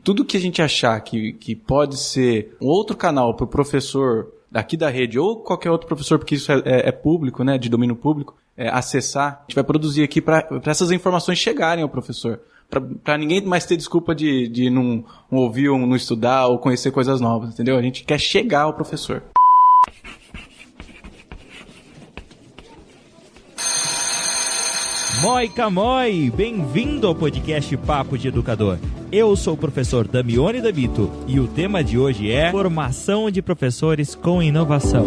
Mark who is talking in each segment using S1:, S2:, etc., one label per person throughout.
S1: Tudo que a gente achar que pode ser um outro canal para o professor aqui da rede ou qualquer outro professor, porque isso é público, né, de domínio público, acessar, a gente vai produzir aqui para essas informações chegarem ao professor. Para ninguém mais ter desculpa de não ouvir ou não estudar ou conhecer coisas novas, entendeu? A gente quer chegar ao professor.
S2: Moi Camoi, bem-vindo ao podcast Papo de Educador. Eu sou o professor Damione Dabito e o tema de hoje é Formação de Professores com Inovação.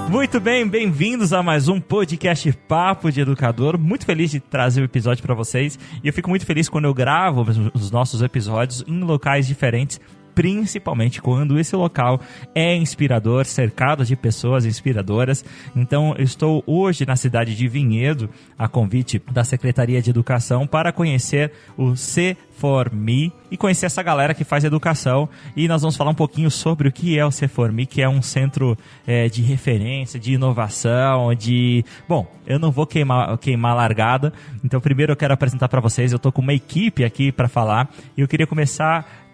S2: Muito bem, bem-vindos a mais um podcast Papo de Educador. Muito feliz de trazer o episódio para vocês. E eu fico muito feliz quando eu gravo os nossos episódios em locais diferentes, principalmente quando esse local é inspirador, cercado de pessoas inspiradoras. Então, eu estou hoje na cidade de Vinhedo, a convite da Secretaria de Educação, para conhecer o C4Me e conhecer essa galera que faz educação. E nós vamos falar um pouquinho sobre o que é o C4Me, que é um centro de referência, de inovação, Bom, eu não vou queimar a largada, então primeiro eu quero apresentar para vocês, eu estou com uma equipe aqui para falar, e eu queria começar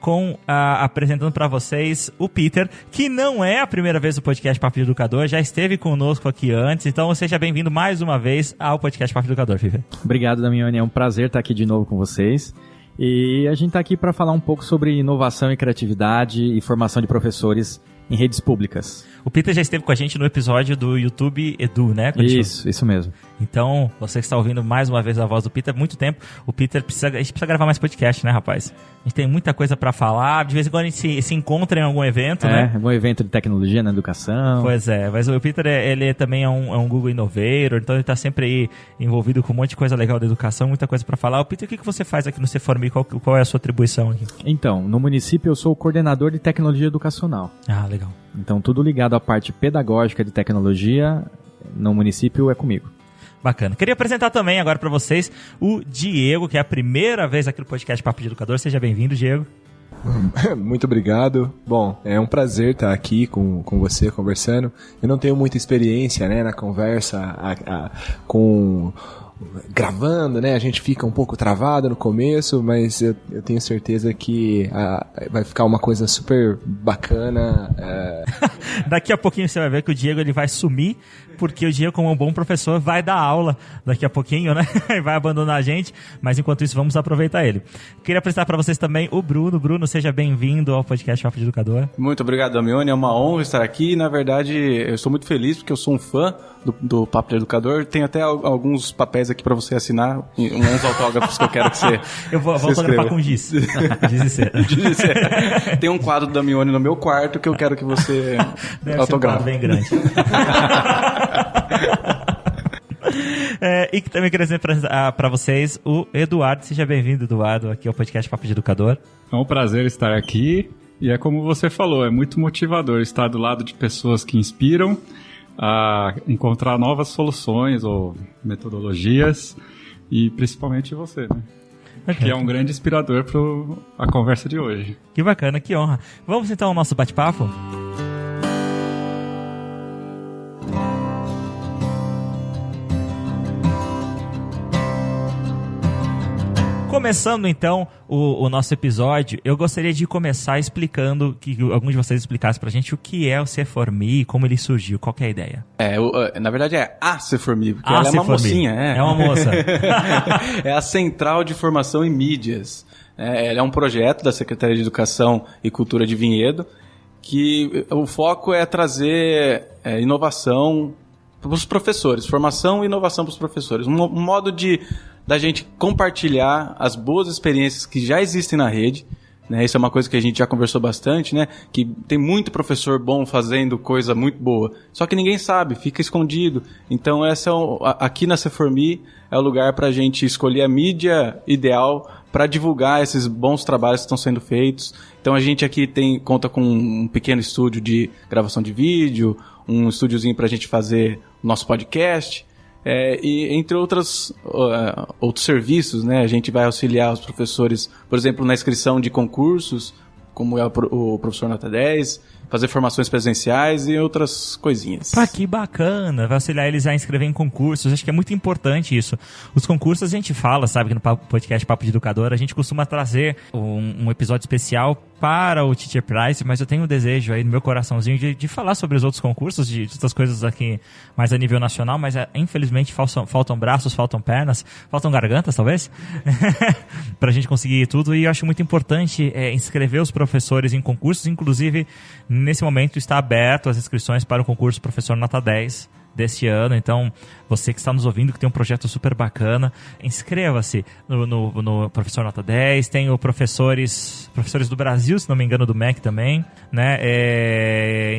S2: apresentando para vocês o Peter, que não é a primeira vez no podcast Papo de Educador, já esteve conosco aqui antes, então seja bem-vindo mais uma vez ao podcast Papo de Educador, Peter.
S3: Obrigado, Damione, é um prazer estar aqui de novo com vocês. E a gente está aqui para falar um pouco sobre inovação e criatividade e formação de professores em redes públicas.
S2: O Peter já esteve com a gente no episódio do YouTube Edu, né?
S3: Isso mesmo.
S2: Então, você que está ouvindo mais uma vez a voz do Peter há muito tempo, a gente precisa gravar mais podcast, né, rapaz? A gente tem muita coisa para falar, de vez em quando a gente se encontra em algum evento, né?
S3: Algum evento de tecnologia na educação.
S2: Pois é, mas o Peter, ele também é um Google Innovator, então ele está sempre aí envolvido com um monte de coisa legal da educação, muita coisa para falar. O Peter, o que você faz aqui no C4Me? Qual é a sua atribuição aqui?
S3: Então, no município eu sou o coordenador de tecnologia educacional.
S2: Ah, legal.
S3: Então, tudo ligado à parte pedagógica de tecnologia no município é comigo.
S2: Bacana. Queria apresentar também agora para vocês o Diego, que é a primeira vez aqui no podcast Papo de Educador. Seja bem-vindo, Diego.
S4: Muito obrigado. Bom, é um prazer estar aqui com você conversando. Eu não tenho muita experiência, né, na conversa gravando, né? A gente fica um pouco travado no começo, mas eu tenho certeza que vai ficar uma coisa super bacana.
S2: Daqui a pouquinho você vai ver que o Diego ele vai sumir, porque o Diego, como um bom professor, vai dar aula daqui a pouquinho, né? E vai abandonar a gente, mas enquanto isso vamos aproveitar ele. Queria apresentar para vocês também o Bruno. Bruno, seja bem-vindo ao podcast Papo de Educador.
S1: Muito obrigado, Damione. É uma honra estar aqui. Na verdade, eu estou muito feliz porque eu sou um fã do Papo de Educador. Tem até alguns papéis aqui para você assinar, uns autógrafos que eu quero que você
S2: Eu vou autografar com giz. Giz e cera.
S1: Tem um quadro do Damione no meu quarto que eu quero que você autografe.
S2: Bem grande. E também queria dizer para vocês o Eduardo. Seja bem-vindo, Eduardo, aqui ao podcast Papo de Educador.
S5: É um prazer estar aqui e é como você falou, é muito motivador estar do lado de pessoas que inspiram a encontrar novas soluções ou metodologias e principalmente você, né? Okay. Que é um grande inspirador para a conversa de hoje.
S2: Que bacana, que honra. Vamos então ao nosso bate-papo? Começando então o nosso episódio, eu gostaria de começar explicando, que alguns de vocês explicassem pra gente o que é o C4Me e como ele surgiu, qual que é a ideia?
S1: Na verdade é a C4Me, porque ela é uma mocinha.
S2: É uma moça.
S1: É a Central de Formação em Mídias. Ela é um projeto da Secretaria de Educação e Cultura de Vinhedo, que o foco é trazer inovação para os professores, formação e inovação para os professores. Um modo da gente compartilhar as boas experiências que já existem na rede, né? Isso é uma coisa que a gente já conversou bastante, né? Que tem muito professor bom fazendo coisa muito boa, só que ninguém sabe, fica escondido. Então aqui na C4Me é o lugar para a gente escolher a mídia ideal para divulgar esses bons trabalhos que estão sendo feitos. Então a gente aqui conta com um pequeno estúdio de gravação de vídeo, um estúdiozinho para a gente fazer o nosso podcast. E entre outros serviços, né, a gente vai auxiliar os professores, por exemplo, na inscrição de concursos, como é o professor Nota 10, fazer formações presenciais e outras coisinhas.
S2: Pá, que bacana, vai auxiliar eles a inscrever em concursos, acho que é muito importante isso. Os concursos a gente fala, sabe, que no podcast Papo de Educador a gente costuma trazer um episódio especial para o Teacher Prize, mas eu tenho um desejo aí no meu coraçãozinho de falar sobre os outros concursos, de outras coisas aqui mais a nível nacional, mas infelizmente faltam braços, faltam pernas, faltam gargantas talvez, pra gente conseguir tudo, e eu acho muito importante inscrever os professores em concursos, inclusive nesse momento está aberto as inscrições para o concurso Professor Nota 10 desse ano, então você que está nos ouvindo, que tem um projeto super bacana, inscreva-se no Professor Nota 10, tem o professores do Brasil, se não me engano, do MEC também, né?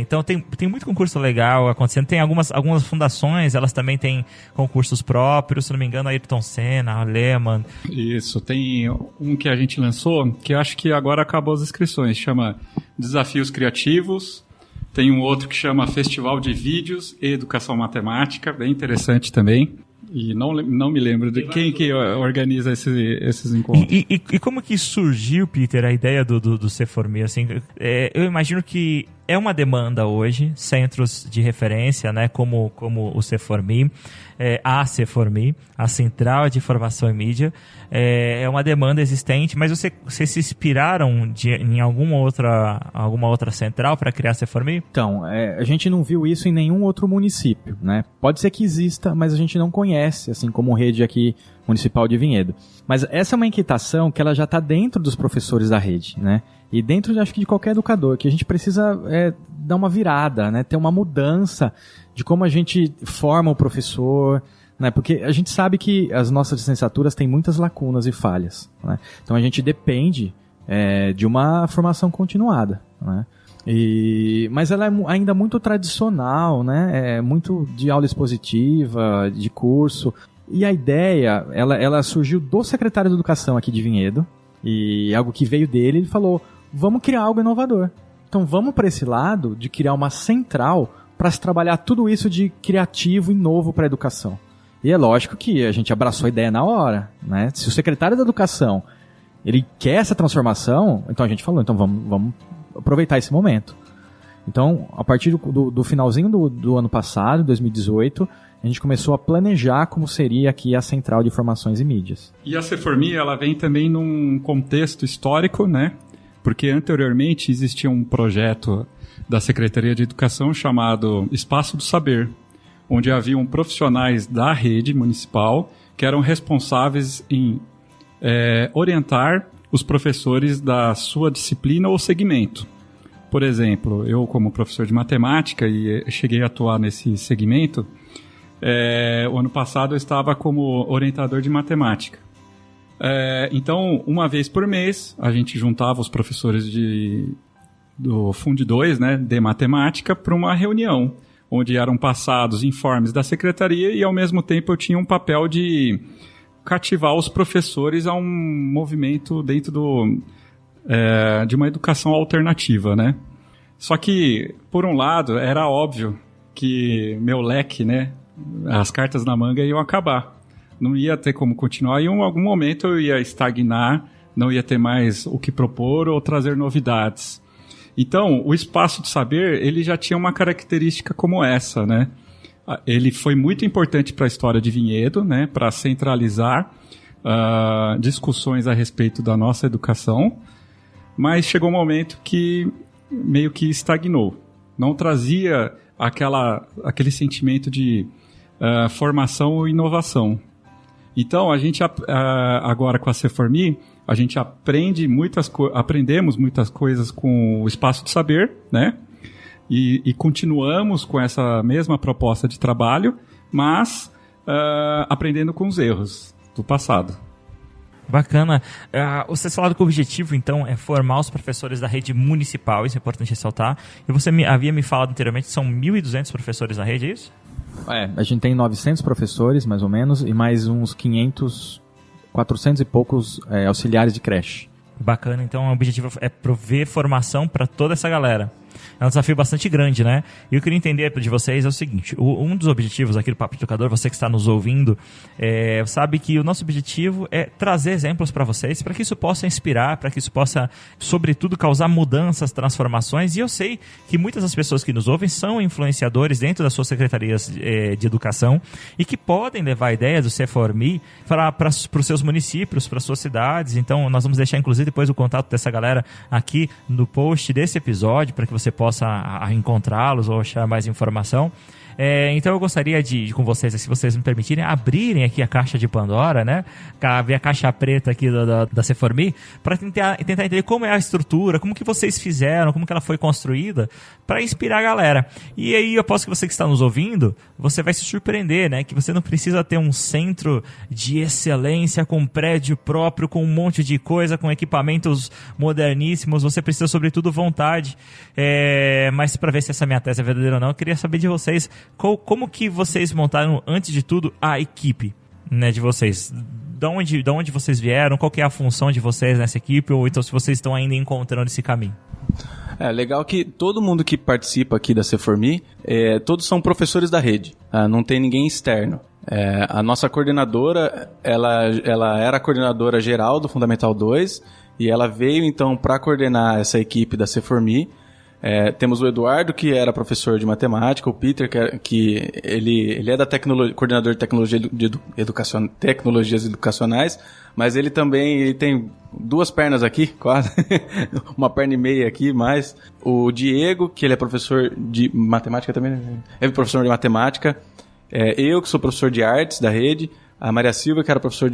S2: Então tem muito concurso legal acontecendo, tem algumas fundações, elas também têm concursos próprios, se não me engano, a Ayrton Senna, a Lehman.
S5: Isso, tem um que a gente lançou, que eu acho que agora acabou as inscrições, chama Desafios Criativos. Tem um outro que chama Festival de Vídeos e Educação Matemática, bem interessante também. E não me lembro de quem que organiza esses encontros.
S2: E como que surgiu, Peter, a ideia do C4Me? Assim, eu imagino que é uma demanda hoje, centros de referência, né, como o C4Me, a C4Me, a Central de Informação e Mídia, é uma demanda existente, mas vocês se inspiraram em alguma outra central para criar a C4Me?
S3: Então, a gente não viu isso em nenhum outro município, né? Pode ser que exista, mas a gente não conhece, assim como rede aqui municipal de Vinhedo. Mas essa é uma inquietação que ela já está dentro dos professores da rede, né? E dentro, acho que, de qualquer educador, que a gente precisa dar uma virada, né? Ter uma mudança de como a gente forma o professor, né? Porque a gente sabe que as nossas licenciaturas têm muitas lacunas e falhas, né? Então a gente depende de uma formação continuada, né? Mas ela é ainda muito tradicional, né? Muito de aula expositiva, de curso. E a ideia, ela surgiu do secretário de Educação aqui de Vinhedo, e algo que veio dele, ele falou, vamos criar algo inovador. Então vamos para esse lado de criar uma central para se trabalhar tudo isso de criativo e novo para a educação. E é lógico que a gente abraçou a ideia na hora, né? Se o secretário da Educação ele quer essa transformação, então a gente falou, então vamos aproveitar esse momento. Então, a partir do finalzinho do ano passado, 2018, a gente começou a planejar como seria aqui a Central de Informações e Mídias.
S5: E a C4Me, ela vem também num contexto histórico, né? Porque anteriormente existia um projeto da Secretaria de Educação chamado Espaço do Saber, onde haviam profissionais da rede municipal que eram responsáveis em orientar os professores da sua disciplina ou segmento. Por exemplo, eu como professor de matemática e cheguei a atuar nesse segmento, o ano passado eu estava como orientador de matemática. Então, uma vez por mês, a gente juntava os professores do Fund 2, né, de matemática, para uma reunião, onde eram passados informes da secretaria e, ao mesmo tempo, eu tinha um papel de cativar os professores a um movimento dentro de uma educação alternativa, né? Só que, por um lado, era óbvio que meu leque, né, as cartas na manga iam acabar. Não ia ter como continuar e em algum momento eu ia estagnar, não ia ter mais o que propor ou trazer novidades. Então, o Espaço do Saber, ele já tinha uma característica como essa, né? Ele foi muito importante para a história de Vinhedo, né, para centralizar discussões a respeito da nossa educação, mas chegou um momento que meio que estagnou. Não trazia aquele sentimento de formação e inovação. Então, a gente agora com a C4Me, a gente aprendemos muitas coisas com o Espaço do Saber, né? E continuamos com essa mesma proposta de trabalho, mas aprendendo com os erros do passado.
S2: Bacana. Vocês falaram que o objetivo, então, é formar os professores da rede municipal, isso é importante ressaltar. E você havia me falado anteriormente que são 1.200 professores na rede, é isso?
S3: A gente tem 900 professores, mais ou menos, e mais uns 400 e poucos auxiliares de creche.
S2: Bacana, então o objetivo é prover formação para toda essa galera. é um desafio bastante grande, né? E eu queria entender de vocês é o seguinte, um dos objetivos aqui do Papo de Educador, você que está nos ouvindo, sabe que o nosso objetivo é trazer exemplos para vocês, para que isso possa inspirar, para que isso possa, sobretudo, causar mudanças, transformações. E eu sei que muitas das pessoas que nos ouvem são influenciadores dentro das suas secretarias de educação e que podem levar a ideia do C4Me para os seus municípios, para as suas cidades. Então, nós vamos deixar, inclusive, depois o contato dessa galera aqui no post desse episódio, para que você possa encontrá-los ou achar mais informação. Então eu gostaria com vocês, se vocês me permitirem, abrirem aqui a caixa de Pandora, né? Abrir a caixa preta aqui da C4Me, para tentar entender como é a estrutura, como que vocês fizeram, como que ela foi construída, para inspirar a galera. E aí eu aposto que você que está nos ouvindo, você vai se surpreender, né? Que você não precisa ter um centro de excelência com prédio próprio, com um monte de coisa, com equipamentos moderníssimos. Você precisa, sobretudo, vontade. Mas para ver se essa minha tese é verdadeira ou não, eu queria saber de vocês como que vocês montaram, antes de tudo, a equipe, né, de vocês. De onde vocês vieram, qual que é a função de vocês nessa equipe, ou então se vocês estão ainda encontrando esse caminho.
S1: Legal que todo mundo que participa aqui da C4Me, todos são professores da rede, não tem ninguém externo. A nossa coordenadora, ela era a coordenadora geral do Fundamental 2 e ela veio então para coordenar essa equipe da C4Me. Temos o Eduardo, que era professor de matemática, o Peter, que ele é da coordenador de tecnologias educacionais, mas ele também tem 2 pernas aqui, quase, uma perna e meia aqui, mais. O Diego, que ele é professor de matemática também, é professor de matemática. Eu, que sou professor de artes da rede, a Maria Silva, que era professora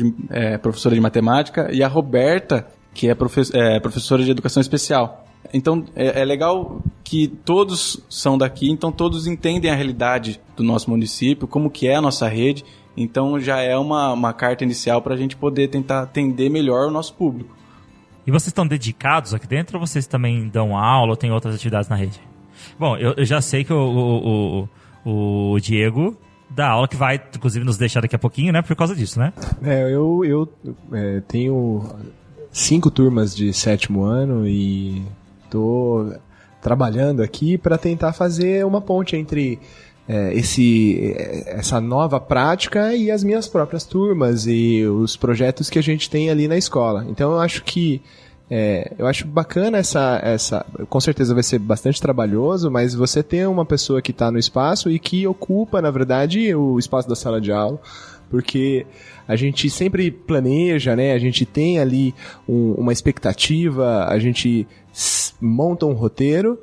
S1: de matemática, e a Roberta, que é professora de educação especial. Então, é legal que todos são daqui, então todos entendem a realidade do nosso município, como que é a nossa rede, então já é uma carta inicial para a gente poder tentar atender melhor o nosso público.
S2: E vocês estão dedicados aqui dentro ou vocês também dão aula ou tem outras atividades na rede? Bom, eu já sei que o Diego dá aula, que vai, inclusive, nos deixar daqui a pouquinho, né, por causa disso, né?
S4: Eu tenho 5 turmas de 7º ano e estou trabalhando aqui para tentar fazer uma ponte entre essa nova prática e as minhas próprias turmas e os projetos que a gente tem ali na escola. Então eu acho que eu acho bacana essa. Com certeza vai ser bastante trabalhoso, mas você tem uma pessoa que está no espaço e que ocupa, na verdade, o espaço da sala de aula, porque a gente sempre planeja, né? A gente tem ali uma expectativa, a gente monta um roteiro,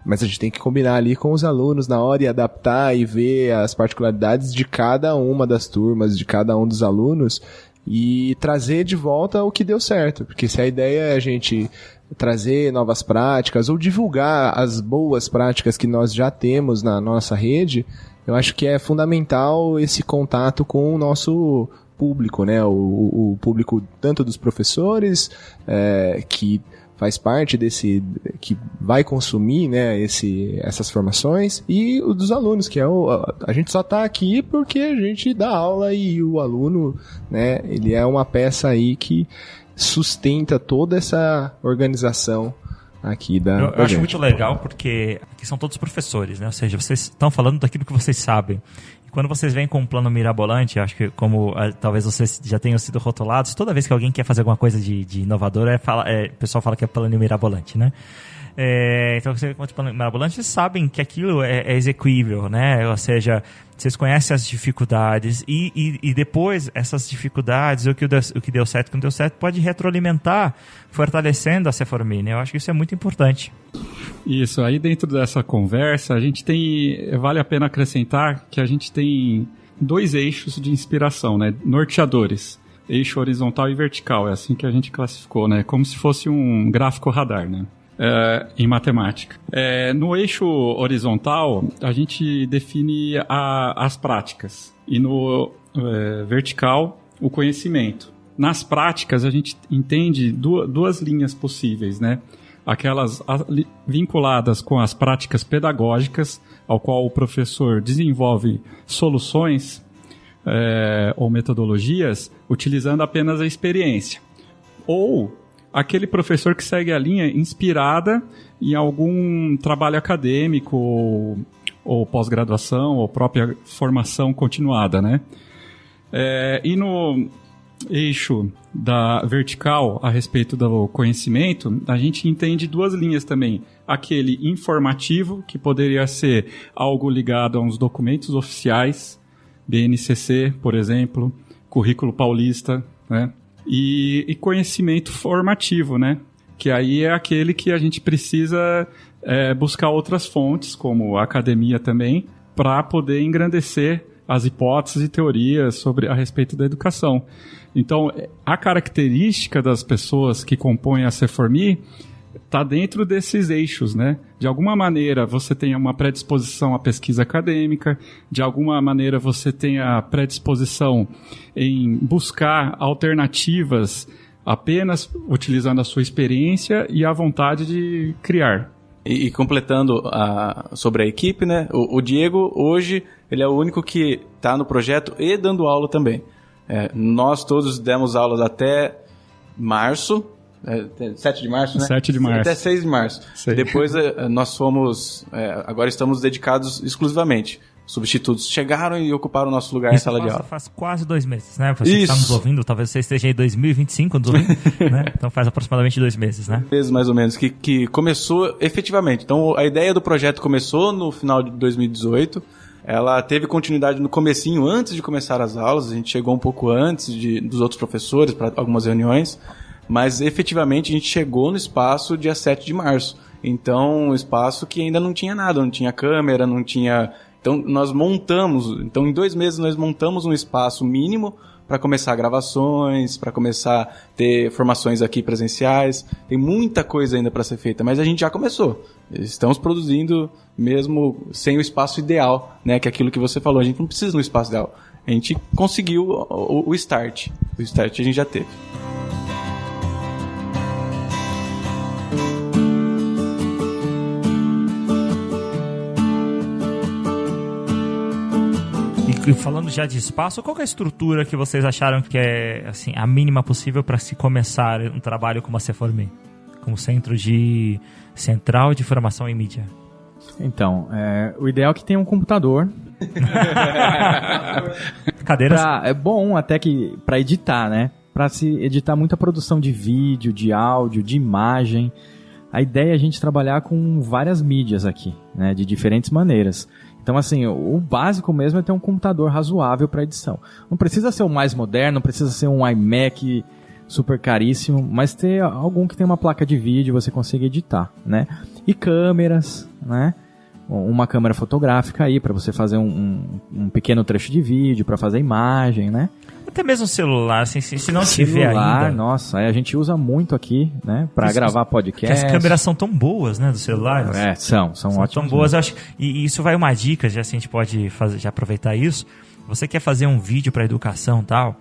S4: mas a gente tem que combinar ali com os alunos na hora e adaptar e ver as particularidades de cada uma das turmas, de cada um dos alunos e trazer de volta o que deu certo. Porque se a ideia é a gente trazer novas práticas ou divulgar as boas práticas que nós já temos na nossa rede, eu acho que é fundamental esse contato com o nosso público, né? O público tanto dos professores, que faz parte que vai consumir, né, essas formações, e o dos alunos, que a gente só está aqui porque a gente dá aula e o aluno, né, ele é uma peça aí que sustenta toda essa organização aqui da
S2: Eu acho muito legal porque aqui são todos professores, né? Ou seja, vocês estão falando daquilo que vocês sabem. E quando vocês vêm com um plano mirabolante, acho que como talvez vocês já tenham sido rotulados, toda vez que alguém quer fazer alguma coisa de inovador, o pessoal fala que é plano mirabolante, né? Então, você com o plano mirabolante, vocês sabem que aquilo é execuível, né? Ou seja, vocês conhecem as dificuldades e depois essas dificuldades, o que deu certo e o que não deu certo, pode retroalimentar, fortalecendo a C4Me, né? Eu acho que isso é muito importante.
S5: Isso, aí dentro dessa conversa, vale a pena acrescentar que a gente tem 2 eixos de inspiração, né? Norteadores, eixo horizontal e vertical, é assim que a gente classificou, né? Como se fosse um gráfico radar, né? Em matemática. No eixo horizontal, a gente define as práticas e no vertical, o conhecimento. Nas práticas, a gente entende 2 linhas possíveis, né? Aquelas vinculadas com as práticas pedagógicas, ao qual o professor desenvolve soluções ou metodologias utilizando apenas a experiência. Ou aquele professor que segue a linha inspirada em algum trabalho acadêmico ou pós-graduação ou própria formação continuada, né? E no eixo da vertical a respeito do conhecimento, a gente entende duas linhas também. Aquele informativo, que poderia ser algo ligado a uns documentos oficiais, BNCC, por exemplo, Currículo Paulista, né? E conhecimento formativo, né? Que aí é aquele que a gente precisa buscar outras fontes, como a academia também, para poder engrandecer as hipóteses e teorias a respeito da educação. Então, a característica das pessoas que compõem a CEFORMI está dentro desses eixos, né? De alguma maneira você tem uma predisposição à pesquisa acadêmica, de alguma maneira você tem a predisposição em buscar alternativas apenas utilizando a sua experiência e a vontade de criar.
S1: E completando sobre a equipe, né? O Diego, hoje, ele é o único que está no projeto e dando aula também. Nós todos demos aulas até março, 7 de março, né?
S5: 7 de março.
S1: Até 6 de março.
S5: Sei.
S1: Depois nós fomos, agora estamos dedicados exclusivamente. Substitutos chegaram e ocuparam o nosso lugar em sala de aula.
S2: Faz quase 2 meses, né? Você que está nos ouvindo, talvez você esteja em 2025 nos ouvindo, né? Então faz aproximadamente 2 meses, né?
S1: Meses mais ou menos, que começou efetivamente. Então a ideia do projeto começou no final de 2018, ela teve continuidade no comecinho, antes de começar as aulas, a gente chegou um pouco antes dos outros professores para algumas reuniões, mas efetivamente a gente chegou no espaço dia 7 de março. Então um espaço que ainda não tinha nada, não tinha câmera, não tinha... Então, em 2 meses nós montamos um espaço mínimo para começar gravações, para começar a ter formações aqui presenciais. Tem muita coisa ainda para ser feita, mas a gente já começou. Estamos produzindo mesmo sem o espaço ideal, né? Que é aquilo que você falou, a gente não precisa de um espaço ideal. A gente conseguiu o start. O start a gente já teve.
S2: E falando já de espaço, qual que é a estrutura que vocês acharam que é assim, a mínima possível para se começar um trabalho como a CEFORMI? Como Central de Formação em Mídia?
S3: Então, o ideal é que tenha um computador.
S2: Cadeiras?
S3: É bom até que para editar, né? Para se editar muita produção de vídeo, de áudio, de imagem. A ideia é a gente trabalhar com várias mídias aqui, né? De diferentes maneiras. Então, assim, o básico mesmo é ter um computador razoável para edição. Não precisa ser o mais moderno, não precisa ser um iMac super caríssimo, mas ter algum que tenha uma placa de vídeo e você consiga editar, né? E câmeras, né? Uma câmera fotográfica aí para você fazer um pequeno trecho de vídeo, para fazer imagem, né?
S2: Até mesmo celular, assim, se não tiver ainda.
S3: Nossa, a gente usa muito aqui, né? Para gravar podcast.
S2: As câmeras são tão boas, né, dos celulares.
S3: São ótimas.
S2: São boas, eu acho. E isso vai uma dica, já assim, a gente pode já aproveitar isso. Você quer fazer um vídeo para educação e tal,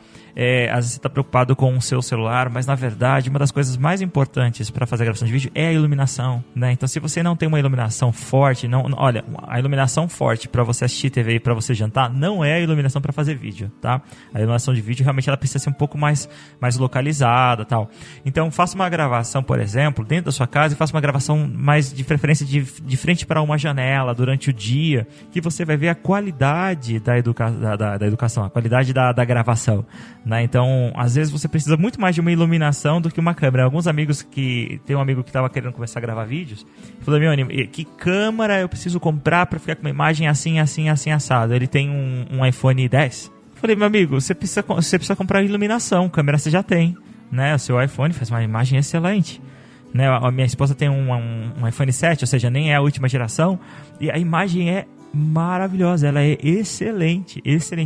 S2: às vezes você está preocupado com o seu celular, mas na verdade uma das coisas mais importantes para fazer a gravação de vídeo é a iluminação, né? Então se você não tem uma iluminação forte, olha, a iluminação forte para você assistir TV e para você jantar não é a iluminação para fazer vídeo, tá? A iluminação de vídeo realmente ela precisa ser um pouco mais localizada, tal. Então faça uma gravação, por exemplo, dentro da sua casa e faça uma gravação mais de preferência de frente para uma janela durante o dia, que você vai ver a qualidade da educação, a qualidade da gravação, né? Então, às vezes você precisa muito mais de uma iluminação do que uma câmera. Alguns amigos tem um amigo que estava querendo começar a gravar vídeos, falou: meu, que câmera eu preciso comprar para ficar com uma imagem assim, assim, assim, assado? Ele tem um iPhone 10. Falei: meu amigo, você precisa comprar iluminação, câmera você já tem, né? O seu iPhone faz uma imagem excelente, né? A minha esposa tem um iPhone 7, ou seja, nem é a última geração, e a imagem é maravilhosa, ela é excelente.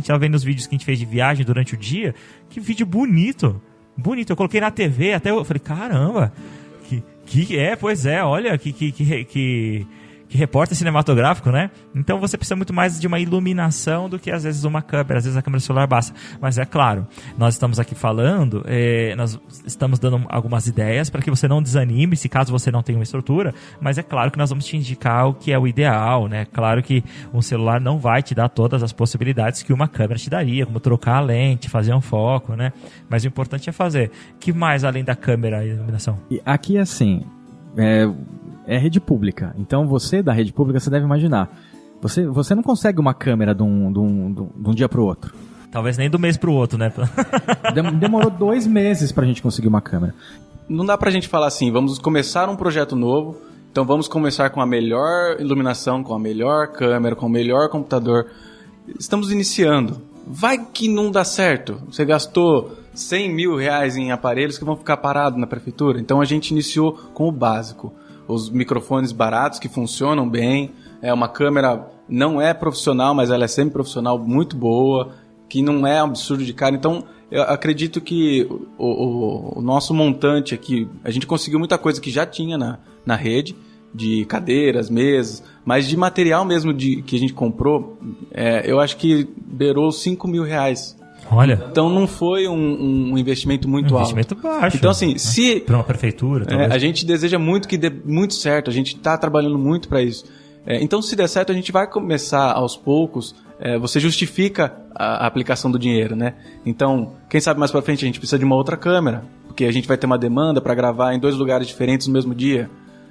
S2: Ela vem nos vídeos que a gente fez de viagem durante o dia, que vídeo bonito, eu coloquei na TV, até eu falei: caramba, olha, que repórter cinematográfico, né? Então você precisa muito mais de uma iluminação do que às vezes uma câmera. Às vezes a câmera do celular basta. Mas é claro, nós estamos aqui falando, nós estamos dando algumas ideias para que você não desanime, se caso você não tenha uma estrutura, mas é claro que nós vamos te indicar o que é o ideal, né? Claro que um celular não vai te dar todas as possibilidades que uma câmera te daria, como trocar a lente, fazer um foco, né? Mas o importante é fazer. O que mais além da câmera e iluminação?
S3: E aqui, assim, é rede pública. Então você da rede pública, você deve imaginar, você não consegue uma câmera de um dia para o outro.
S2: Talvez nem do mês para o outro, né?
S3: Demorou 2 meses pra gente conseguir uma câmera.
S1: Não dá pra gente falar assim, vamos começar um projeto novo, então vamos começar com a melhor iluminação, com a melhor câmera, com o melhor computador. Estamos iniciando. Vai que não dá certo. Você gastou 100 mil reais em aparelhos que vão ficar parados na prefeitura. Então a gente iniciou com o básico. Os microfones baratos que funcionam bem. Uma câmera não é profissional, mas ela é semi-profissional, muito boa, que não é um absurdo de cara. Então eu acredito que o nosso montante aqui, a gente conseguiu muita coisa que já tinha na rede, de cadeiras, mesas, mas de material mesmo que a gente comprou, eu acho que beirou 5 mil reais.
S2: Olha.
S1: Então não foi um investimento muito alto.
S2: Investimento baixo.
S1: Então assim, se...
S2: Para uma prefeitura, talvez.
S1: A gente deseja muito que dê muito certo, a gente está trabalhando muito para isso. Então se der certo, a gente vai começar aos poucos, você justifica a aplicação do dinheiro, né? Então, quem sabe mais para frente a gente precisa de uma outra câmera, porque a gente vai ter uma demanda para gravar em 2 lugares diferentes no mesmo dia.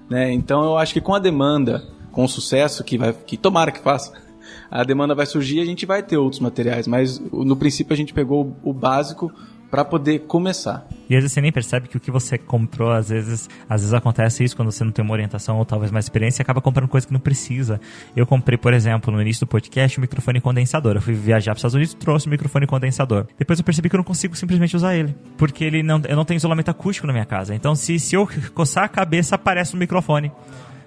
S1: Né? Então eu acho que com a demanda, com o sucesso que tomara que faça, a demanda vai surgir e a gente vai ter outros materiais, mas no princípio a gente pegou o básico para poder começar.
S2: E às vezes você nem percebe que o que você comprou, às vezes acontece isso quando você não tem uma orientação ou talvez mais experiência, e acaba comprando coisa que não precisa. Eu comprei, por exemplo, no início do podcast, um microfone condensador. Eu fui viajar para os Estados Unidos e trouxe um microfone condensador. Depois eu percebi que eu não consigo simplesmente usar ele, porque eu não tenho isolamento acústico na minha casa. Então se eu coçar a cabeça, aparece um microfone.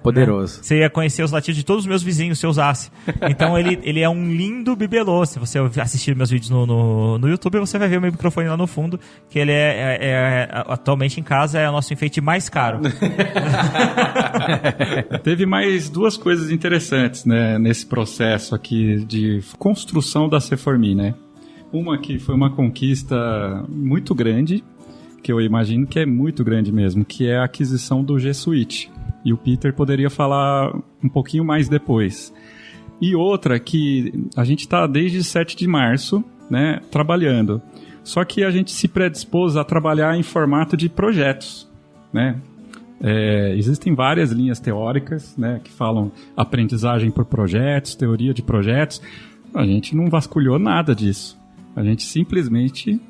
S3: Poderoso.
S2: Né? Você ia conhecer os latidos de todos os meus vizinhos se eu usasse. Então ele é um lindo bibelô. Se você assistir meus vídeos no YouTube, você vai ver o meu microfone lá no fundo, que ele atualmente em casa é o nosso enfeite mais caro.
S5: Teve mais 2 coisas interessantes, né, nesse processo aqui de construção da C4Me, né? Uma que foi uma conquista muito grande, que eu imagino que é muito grande mesmo, que é a aquisição do G Suite. E o Peter poderia falar um pouquinho mais depois. E outra que a gente está desde 7 de março, né, trabalhando. Só que a gente se predispôs a trabalhar em formato de projetos, né? Existem várias linhas teóricas, né, que falam aprendizagem por projetos, teoria de projetos. A gente não vasculhou nada disso. A gente simplesmente...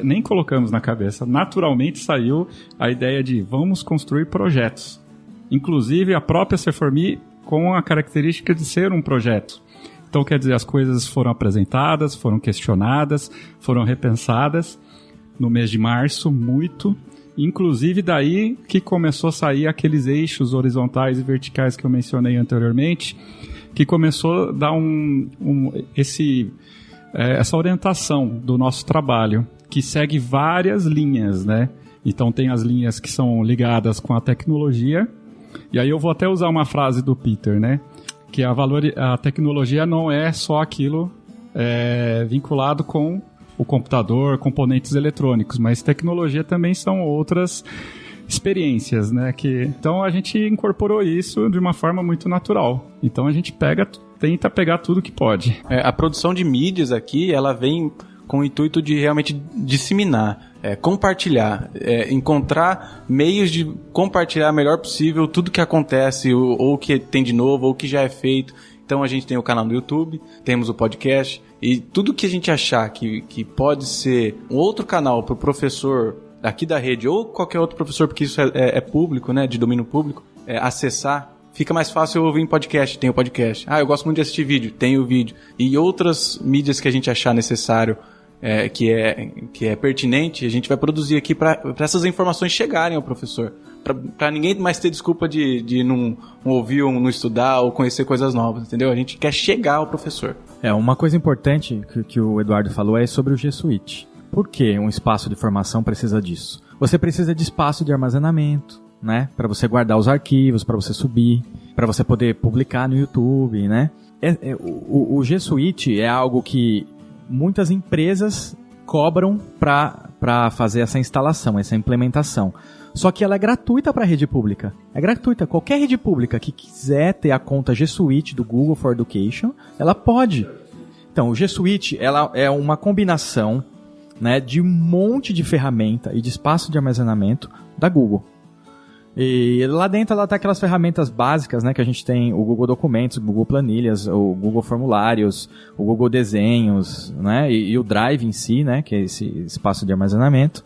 S5: nem colocamos na cabeça, naturalmente saiu a ideia de vamos construir projetos. Inclusive a própria C4Me com a característica de ser um projeto. Então quer dizer, as coisas foram apresentadas, foram questionadas, foram repensadas no mês de março, muito. Inclusive daí que começou a sair aqueles eixos horizontais e verticais que eu mencionei anteriormente, que começou a dar essa orientação do nosso trabalho, que segue várias linhas, né? Então tem as linhas que são ligadas com a tecnologia, e aí eu vou até usar uma frase do Peter, né? Que a tecnologia não é só aquilo vinculado com o computador, componentes eletrônicos, mas tecnologia também são outras experiências, né? Então a gente incorporou isso de uma forma muito natural. Então a gente tenta pegar tudo que pode.
S1: A produção de mídias aqui, ela vem com o intuito de realmente disseminar, compartilhar, encontrar meios de compartilhar o melhor possível tudo que acontece, ou o que tem de novo, ou o que já é feito. Então a gente tem o canal no YouTube, temos o podcast, e tudo que a gente achar que pode ser um outro canal para o professor aqui da rede, ou qualquer outro professor, porque isso é público, né, de domínio público, acessar, fica mais fácil eu ouvir em podcast, tem o podcast. Eu gosto muito de assistir vídeo, tem o vídeo. E outras mídias que a gente achar necessário, que é pertinente, a gente vai produzir aqui para essas informações chegarem ao professor. Para ninguém mais ter desculpa de não ouvir ou não estudar ou conhecer coisas novas, entendeu? A gente quer chegar ao professor.
S3: Uma coisa importante que o Eduardo falou é sobre o G Suite. Por que um espaço de formação precisa disso? Você precisa de espaço de armazenamento, né? Para você guardar os arquivos, para você subir, para você poder publicar no YouTube, né? O G Suite é algo que muitas empresas cobram para fazer essa instalação, essa implementação. Só que ela é gratuita para a rede pública. É gratuita. Qualquer rede pública que quiser ter a conta G Suite do Google for Education, ela pode. Então, o G Suite ela é uma combinação, né, de um monte de ferramenta e de espaço de armazenamento da Google. E lá dentro ela tá aquelas ferramentas básicas, né, que a gente tem o Google Documentos, o Google Planilhas, o Google Formulários, o Google Desenhos, né, e o Drive em si, né, que é esse espaço de armazenamento,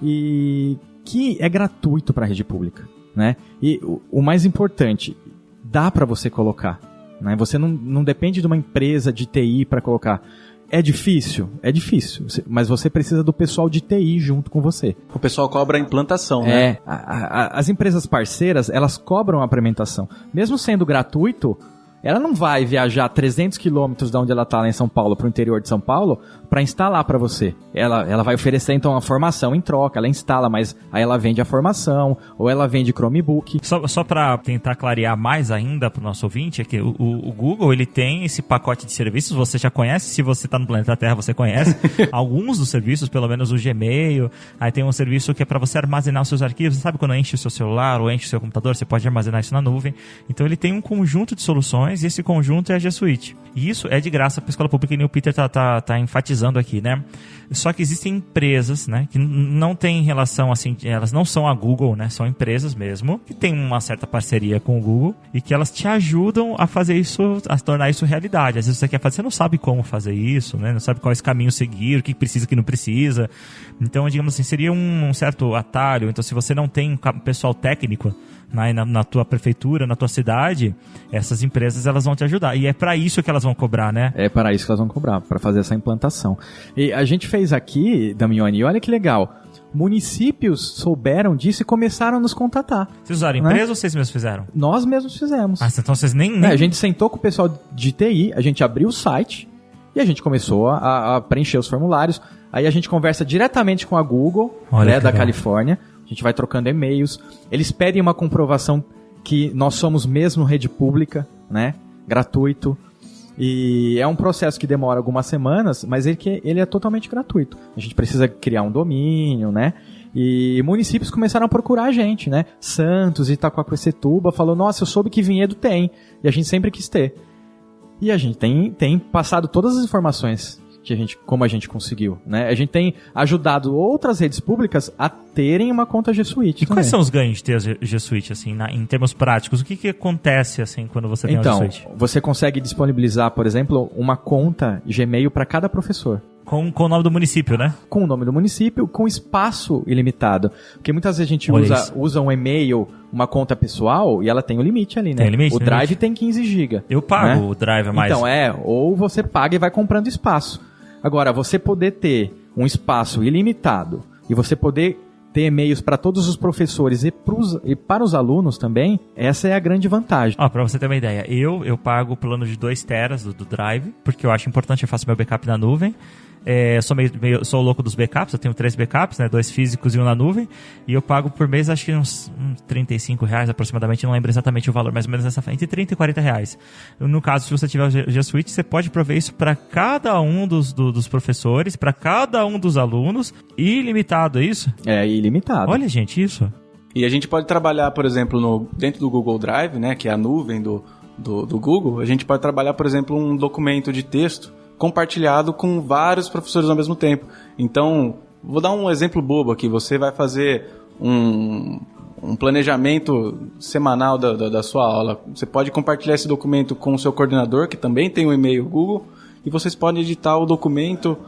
S3: e que é gratuito para a rede pública, né, e o mais importante, dá para você colocar, né, você não depende de uma empresa de TI para colocar. É difícil, mas você precisa do pessoal de TI junto com você.
S1: O pessoal cobra a implantação, né?
S3: As empresas parceiras, elas cobram a implementação. Mesmo sendo gratuito, ela não vai viajar 300 quilômetros de onde ela está lá em São Paulo para o interior de São Paulo para instalar para você. Ela vai oferecer então a formação em troca, ela instala, mas aí ela vende a formação ou ela vende Chromebook.
S2: Só para tentar clarear mais ainda para o nosso ouvinte, é que o Google ele tem esse pacote de serviços, você já conhece, se você está no planeta Terra você conhece alguns dos serviços, pelo menos o Gmail, aí tem um serviço que é para você armazenar os seus arquivos, você sabe quando enche o seu celular ou enche o seu computador, você pode armazenar isso na nuvem, então ele tem um conjunto de soluções e esse conjunto é a G Suite. E isso é de graça para a escola pública e o Peter tá enfatizando aqui, né? Só que existem empresas, né, que não tem relação assim, elas não são a Google, né? São empresas mesmo, que tem uma certa parceria com o Google e que elas te ajudam a fazer isso, a tornar isso realidade. Às vezes você quer fazer, você não sabe como fazer isso, né? Não sabe qual é esse caminho seguir, o que precisa, o que não precisa. Então, digamos assim, seria um certo atalho. Então, se você não tem pessoal técnico na tua prefeitura, na tua cidade, essas empresas elas vão te ajudar. E é para isso que elas vão cobrar, né?
S3: É para isso que elas vão cobrar, para fazer essa implantação. E a gente fez aqui, Damione, olha que legal. Municípios souberam disso e começaram a nos contatar.
S2: Vocês usaram empresa ou vocês mesmos fizeram?
S3: Nós mesmos fizemos.
S2: Ah, então vocês nem...
S3: A gente sentou com o pessoal de TI, a gente abriu o site e a gente começou a preencher os formulários. Aí a gente conversa diretamente com a Google, né, da Califórnia. A gente vai trocando e-mails. Eles pedem uma comprovação que nós somos mesmo rede pública, né? Gratuito. E é um processo que demora algumas semanas, mas ele é totalmente gratuito. A gente precisa criar um domínio, né? E municípios começaram a procurar a gente, né? Santos, Itacoaquecetuba falou, nossa, eu soube que Vinhedo tem. E a gente sempre quis ter. E a gente tem passado todas as informações como a gente conseguiu, né? A gente tem ajudado outras redes públicas a terem uma conta G Suite.
S2: E quais são os ganhos de ter a G Suite, assim, em termos práticos? O que acontece, assim, quando você tem a G Suite?
S3: Então, você consegue disponibilizar, por exemplo, uma conta Gmail para cada professor.
S2: Com o nome do município, né?
S3: Com o nome do município, com espaço ilimitado. Porque muitas vezes a gente usa um e-mail, uma conta pessoal, e ela tem o limite ali, né?
S2: Tem limite,
S3: o Drive tem 15 GB.
S2: Eu pago, né? O Drive a mais.
S3: Então, ou você paga e vai comprando espaço. Agora, você poder ter um espaço ilimitado e você poder ter e-mails para todos os professores e para os alunos também, essa é a grande vantagem.
S2: Para você ter uma ideia, eu pago o plano de 2 teras do Drive, porque eu acho importante, eu faço meu backup na nuvem. Sou o louco dos backups, eu tenho 3 backups, né, 2 físicos e 1 na nuvem, e eu pago por mês acho que uns R$35 aproximadamente, não lembro exatamente o valor, mais ou menos entre 30 e 40 reais. No caso, se você tiver o G Suite, você pode prover isso para cada um dos professores, para cada um dos alunos, ilimitado, é isso?
S3: É, ilimitado.
S2: Olha, gente, isso.
S1: E a gente pode trabalhar, por exemplo, dentro do Google Drive, né, que é a nuvem do Google, a gente pode trabalhar, por exemplo, um documento de texto compartilhado com vários professores ao mesmo tempo. Então, vou dar um exemplo bobo aqui. Você vai fazer um planejamento semanal da sua aula. Você pode compartilhar esse documento com o seu coordenador, que também tem um e-mail Google, e vocês podem editar o documento,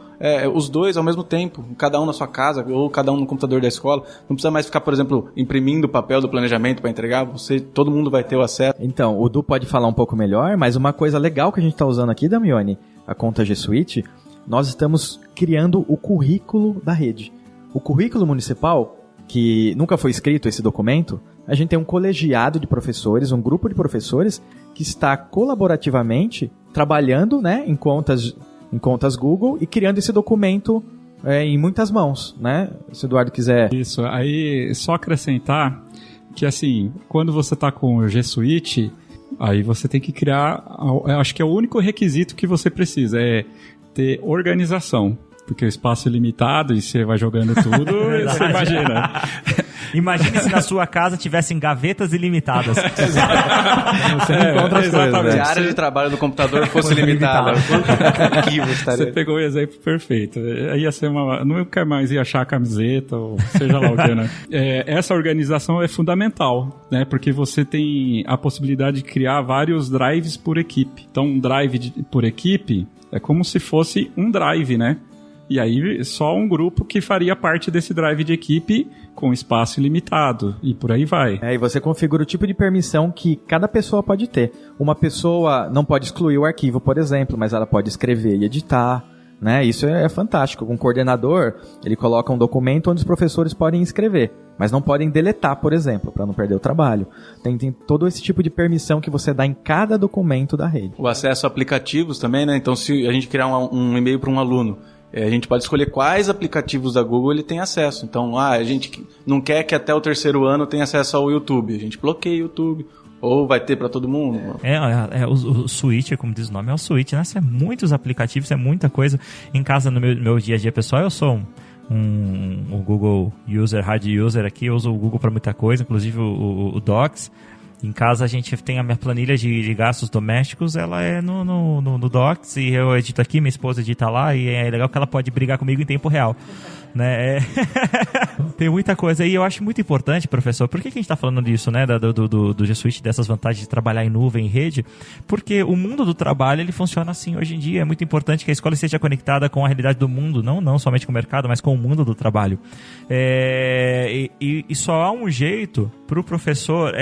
S1: os dois ao mesmo tempo, cada um na sua casa ou cada um no computador da escola. Não precisa mais ficar, por exemplo, imprimindo o papel do planejamento para entregar. Todo mundo vai ter o acesso.
S3: Então, o Du pode falar um pouco melhor, mas uma coisa legal que a gente está usando aqui, Damione, a conta G Suite, nós estamos criando o currículo da rede. O currículo municipal, que nunca foi escrito esse documento, a gente tem um colegiado de professores, um grupo de professores que está colaborativamente trabalhando, né, em contas Google e criando esse documento em muitas mãos, né? Se o Eduardo quiser...
S5: Isso, aí só acrescentar que assim, quando você está com o G Suite, aí você tem que criar, acho que é o único requisito que você precisa, é ter organização, porque o espaço é limitado e você vai jogando tudo, você imagina.
S2: Imagine se na sua casa tivessem gavetas ilimitadas.
S3: Você não encontra as coisas,
S1: Se
S3: né?
S1: a área de trabalho do computador fosse limitada, quanto arquivo estaria?
S5: Você pegou o exemplo perfeito. Ia ser nunca mais ia achar a camiseta, ou seja lá o que, né? Essa organização é fundamental, né? Porque você tem a possibilidade de criar vários drives por equipe. Então, um drive por equipe é como se fosse um drive, né? E aí, só um grupo que faria parte desse drive de equipe com espaço ilimitado. E por aí vai.
S3: E você configura o tipo de permissão que cada pessoa pode ter. Uma pessoa não pode excluir o arquivo, por exemplo, mas ela pode escrever e editar, né? Isso é fantástico. Um coordenador, ele coloca um documento onde os professores podem escrever, mas não podem deletar, por exemplo, para não perder o trabalho. Tem todo esse tipo de permissão que você dá em cada documento da rede.
S1: O acesso a aplicativos também, né? Então, se a gente criar um e-mail para um aluno, a gente pode escolher quais aplicativos da Google ele tem acesso. Então, a gente não quer que até o 3º ano tenha acesso ao YouTube. A gente bloqueia o YouTube. Ou vai ter para todo mundo?
S2: O Switch, como diz o nome, é o Switch, né? Isso é muitos aplicativos, é muita coisa. Em casa, no meu dia a dia pessoal, eu sou um Google user, hard user aqui. Eu uso o Google para muita coisa, inclusive o Docs. Em casa a gente tem a minha planilha de gastos domésticos, ela é no Docs, e eu edito aqui, minha esposa edita lá, e é legal que ela pode brigar comigo em tempo real, né? Tem muita coisa aí, eu acho muito importante, professor. Por que a gente está falando disso, né, do G Suite, dessas vantagens de trabalhar em nuvem, em rede? Porque o mundo do trabalho, ele funciona assim hoje em dia. É muito importante que a escola esteja conectada com a realidade do mundo, não somente com o mercado, mas com o mundo do trabalho. E só há um jeito para o professor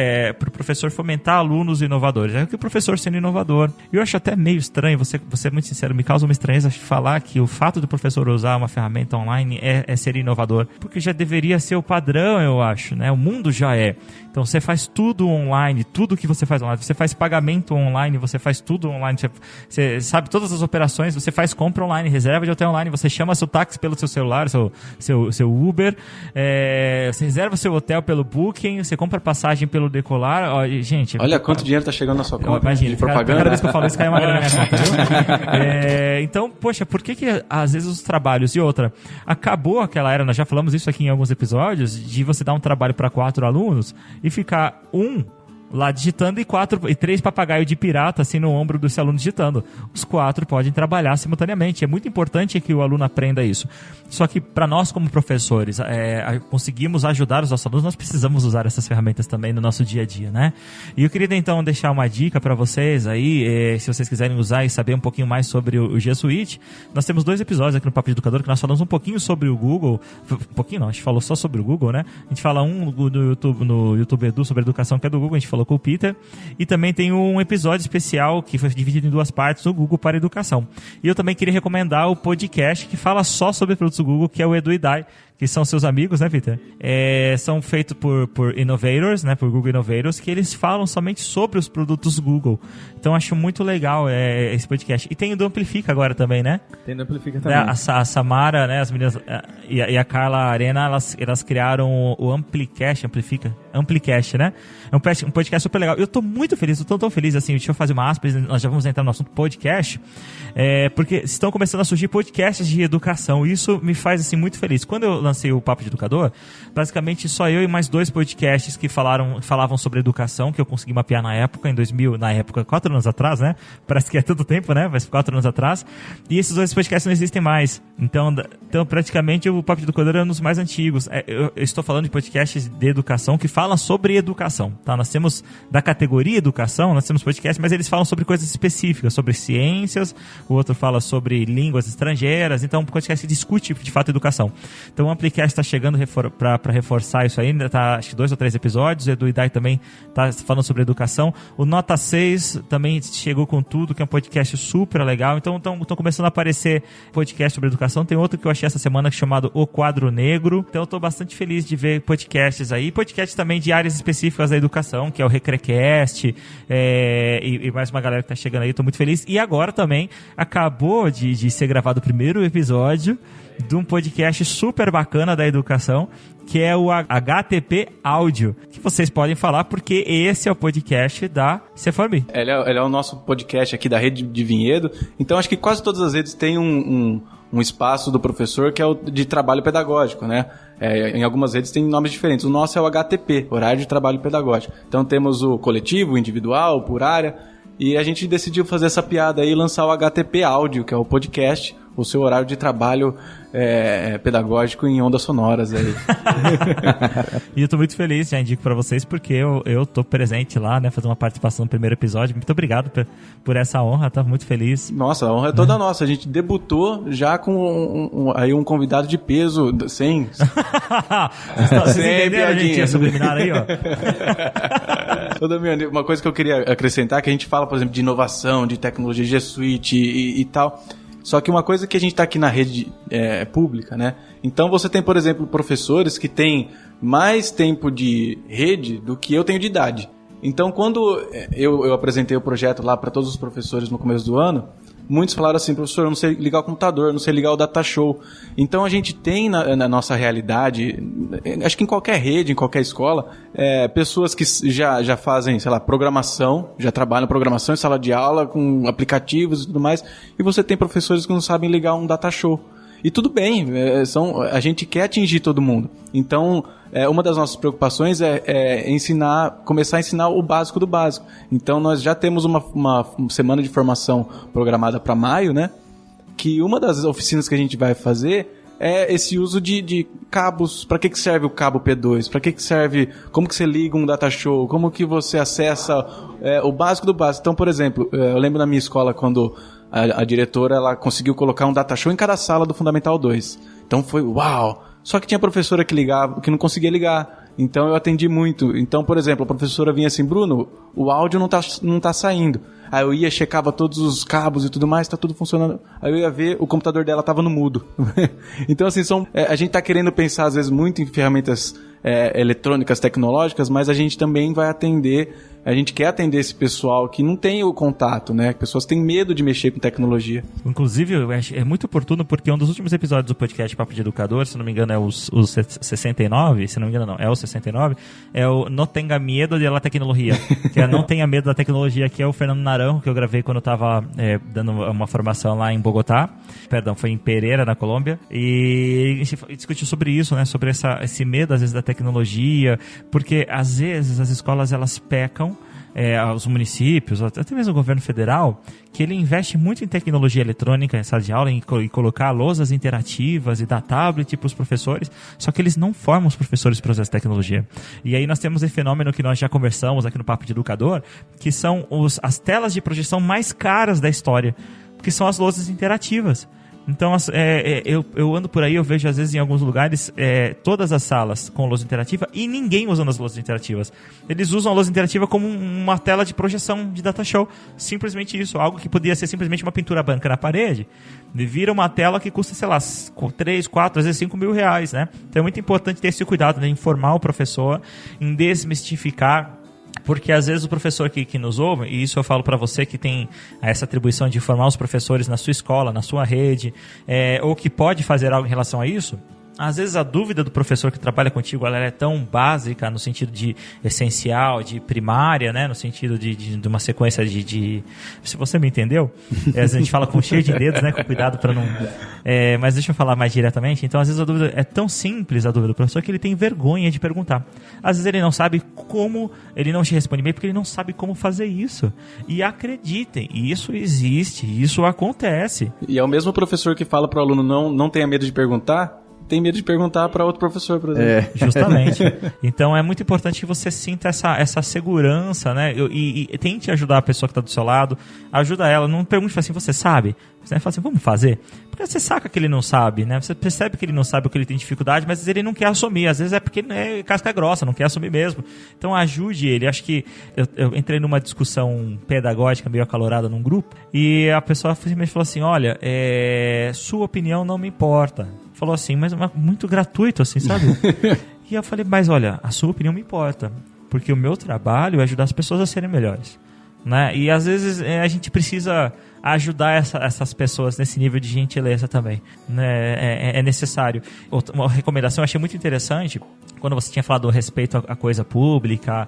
S2: fomentar alunos inovadores. É que o professor sendo inovador. Eu acho até meio estranho, vou ser muito sincero, me causa uma estranheza falar que o fato do professor usar uma ferramenta online é ser inovador, porque já deveria ser o padrão, eu acho, né? O mundo já é. Então você faz tudo online, tudo que você faz online, você faz pagamento online, você faz tudo online, você sabe todas as operações, você faz compra online, reserva de hotel online, você chama seu táxi pelo seu celular, seu Uber, você reserva seu hotel pelo Booking, você compra passagem pelo Decolar. Ó, gente,
S1: olha quanto dinheiro tá chegando na sua conta.
S2: Imagina,
S1: de propaganda.
S2: Cada vez que eu falo isso, cai uma grana na minha conta, viu? Então, poxa, por que às vezes os trabalhos... E outra, acabou aquela era, nós já falamos isso aqui em alguns episódios, de você dar um trabalho para 4 alunos e ficar lá digitando e 3 papagaios de pirata assim no ombro desse aluno digitando. Os 4 podem trabalhar simultaneamente. É muito importante que o aluno aprenda isso. Só que para nós como professores conseguimos ajudar os nossos alunos, nós precisamos usar essas ferramentas também no nosso dia a dia, né? E eu queria então deixar uma dica para vocês aí, se vocês quiserem usar e saber um pouquinho mais sobre o G Suite. Nós temos 2 episódios aqui no Papo de Educador que nós falamos um pouquinho sobre o Google. Um pouquinho não, a gente falou só sobre o Google, né? A gente fala no YouTube Edu sobre educação, que é do Google, a gente falou com o Peter, e também tem um episódio especial que foi dividido em 2 partes, o Google para Educação. E eu também queria recomendar o podcast que fala só sobre produtos do Google, que é o Edu e Dai, que são seus amigos, né, Peter? São feitos por innovators, né, por Google Innovators, que eles falam somente sobre os produtos Google. Então, acho muito legal esse podcast. E tem o do Amplifica agora também, né?
S3: Tem do Amplifica também.
S2: A Samara, né, as meninas, e a Carla Arena, elas criaram o Amplicast, né? É um podcast super legal. Eu tô muito feliz, eu tô tão feliz, assim, deixa eu fazer uma aspas, nós já vamos entrar no assunto podcast, porque estão começando a surgir podcasts de educação, e isso me faz, assim, muito feliz. Quando eu lancei o Papo de Educador, basicamente só eu e mais 2 podcasts que falavam sobre educação, que eu consegui mapear na época, 4 anos atrás, né? Parece que é tanto tempo, né? Mas 4 anos atrás. E esses 2 podcasts não existem mais. Então praticamente, o Papo de Educador é um dos mais antigos. Eu estou falando de podcasts de educação que falam sobre educação, tá? Nós temos, da categoria educação, nós temos podcasts, mas eles falam sobre coisas específicas, sobre ciências, o outro fala sobre línguas estrangeiras, então um podcast que discute, de fato, educação. Então o Amplicast está chegando para reforçar isso aí, ainda tá, acho que 2 ou 3 episódios, o Edu e Dai também tá falando sobre educação. O Nota 6 também chegou com tudo, que é um podcast super legal. Então estão começando a aparecer podcast sobre educação. Tem outro que eu achei essa semana chamado O Quadro Negro. Então eu estou bastante feliz de ver podcasts aí. Podcasts também de áreas específicas da educação, que é o Recrecast, e mais uma galera que está chegando aí. Estou muito feliz. E agora também acabou de ser gravado o primeiro episódio de um podcast super bacana da educação, que é o HTP Áudio, que vocês podem falar, porque esse é o podcast da C4Me.
S1: Ele é o nosso podcast aqui da rede de Vinhedo, então acho que quase todas as redes têm um um espaço do professor que é o de trabalho pedagógico, né? Em algumas redes tem nomes diferentes. O nosso é o HTP, Horário de Trabalho Pedagógico. Então temos o coletivo, o individual, por área, e a gente decidiu fazer essa piada aí e lançar o HTP Áudio, que é o podcast, o seu horário de trabalho pedagógico em ondas sonoras aí.
S2: E eu tô muito feliz, já indico pra vocês, porque eu tô presente lá, né, fazendo uma participação no primeiro episódio. Muito obrigado por essa honra, tô muito feliz.
S1: Nossa, a honra é toda nossa. A gente debutou já com um convidado de peso, sem...
S2: Vocês entenderam a gente subliminar aí, ó?
S1: Uma coisa que eu queria acrescentar, que a gente fala, por exemplo, de inovação, de tecnologia G Suite e tal... Só que uma coisa que a gente está aqui na rede pública, né? Então você tem, por exemplo, professores que têm mais tempo de rede do que eu tenho de idade. Então quando eu apresentei o projeto lá para todos os professores no começo do ano, muitos falaram assim: professor, eu não sei ligar o computador, eu não sei ligar o Datashow. Então a gente tem na nossa realidade, acho que em qualquer rede, em qualquer escola, pessoas que já fazem, sei lá, programação, já trabalham programação em sala de aula, com aplicativos e tudo mais, e você tem professores que não sabem ligar um Datashow. E tudo bem, a gente quer atingir todo mundo. Então, uma das nossas preocupações é começar a ensinar o básico do básico. Então, nós já temos uma semana de formação programada para maio, né? Que uma das oficinas que a gente vai fazer é esse uso de cabos. Para que serve o cabo P2? Para que serve? Como que você liga um Datashow? Como que você acessa o básico do básico? Então, por exemplo, eu lembro na minha escola quando a diretora ela conseguiu colocar um Datashow em cada sala do Fundamental 2. Então foi uau! Só que tinha professora que não conseguia ligar. Então eu atendi muito. Então, por exemplo, a professora vinha assim: Bruno, o áudio não tá saindo. Aí eu ia, checava todos os cabos e tudo mais, tá tudo funcionando. Aí eu ia ver, o computador dela tava no mudo. Então, assim, a gente tá querendo pensar, às vezes, muito em ferramentas eletrônicas, tecnológicas, mas a gente também vai a gente quer atender esse pessoal que não tem o contato, né? Pessoas têm medo de mexer com tecnologia.
S2: Inclusive, é muito oportuno porque um dos últimos episódios do podcast Papo de Educador, se não me engano é o 69, se não me engano não, é o 69, é o Não Tenha Medo de la Tecnologia, que é Não Tenha Medo da Tecnologia, que é o Fernando Naranjo, que eu gravei quando eu tava dando uma formação lá em Bogotá, foi em Pereira, na Colômbia, e a gente discutiu sobre isso, né? Sobre esse medo, às vezes, da tecnologia, porque às vezes as escolas elas pecam, os municípios, até mesmo o governo federal, que ele investe muito em tecnologia eletrônica em sala de aula, em colocar lousas interativas e dar tablet para os professores, só que eles não formam os professores para usar essa tecnologia. E aí nós temos esse fenômeno que nós já conversamos aqui no Papo de Educador, que são as telas de projeção mais caras da história, que são as lousas interativas. Então, eu ando por aí, eu vejo às vezes em alguns lugares todas as salas com lousa interativa e ninguém usando as lousas interativas. Eles usam a lousa interativa como uma tela de projeção de Datashow. Simplesmente isso, algo que podia ser simplesmente uma pintura branca na parede, vira uma tela que custa, sei lá, 3, 4, às vezes 5 mil reais, né? Então é muito importante ter esse cuidado, né? Informar o professor, em desmistificar. Porque às vezes o professor que nos ouve, e isso eu falo para você que tem essa atribuição de formar os professores na sua escola, na sua rede, ou que pode fazer algo em relação a isso, às vezes a dúvida do professor que trabalha contigo ela é tão básica no sentido de essencial, de primária, né? No sentido de uma sequência de... Se você me entendeu, a gente fala com cheio de dedos, né? Com cuidado para não... mas deixa eu falar mais diretamente. Então, às vezes a dúvida é tão simples, a dúvida do professor, que ele tem vergonha de perguntar. Às vezes ele não sabe como... Ele não te responde bem porque ele não sabe como fazer isso. E acreditem, isso existe, isso acontece.
S1: E é o mesmo professor que fala para o aluno não tenha medo de perguntar, tem medo de perguntar para outro professor, por exemplo.
S2: Justamente. Então é muito importante que você sinta essa segurança, né? E tente ajudar a pessoa que está do seu lado, ajuda ela, não pergunte assim, você sabe? Você fala assim, vamos fazer? Porque você saca que ele não sabe, né? Você percebe que ele não sabe, ou que ele tem dificuldade, mas ele não quer assumir. Às vezes é porque ele é casca grossa, não quer assumir mesmo. Então ajude ele. Acho que eu entrei numa discussão pedagógica meio acalorada num grupo, e a pessoa simplesmente falou assim, olha, sua opinião não me importa. Falou assim, mas muito gratuito, assim, sabe? E eu falei, mas olha, a sua opinião me importa, porque o meu trabalho é ajudar as pessoas a serem melhores, né? E às vezes a gente precisa ajudar essas pessoas nesse nível de gentileza também, né? É necessário. Uma recomendação eu achei muito interessante, quando você tinha falado a respeito à coisa pública,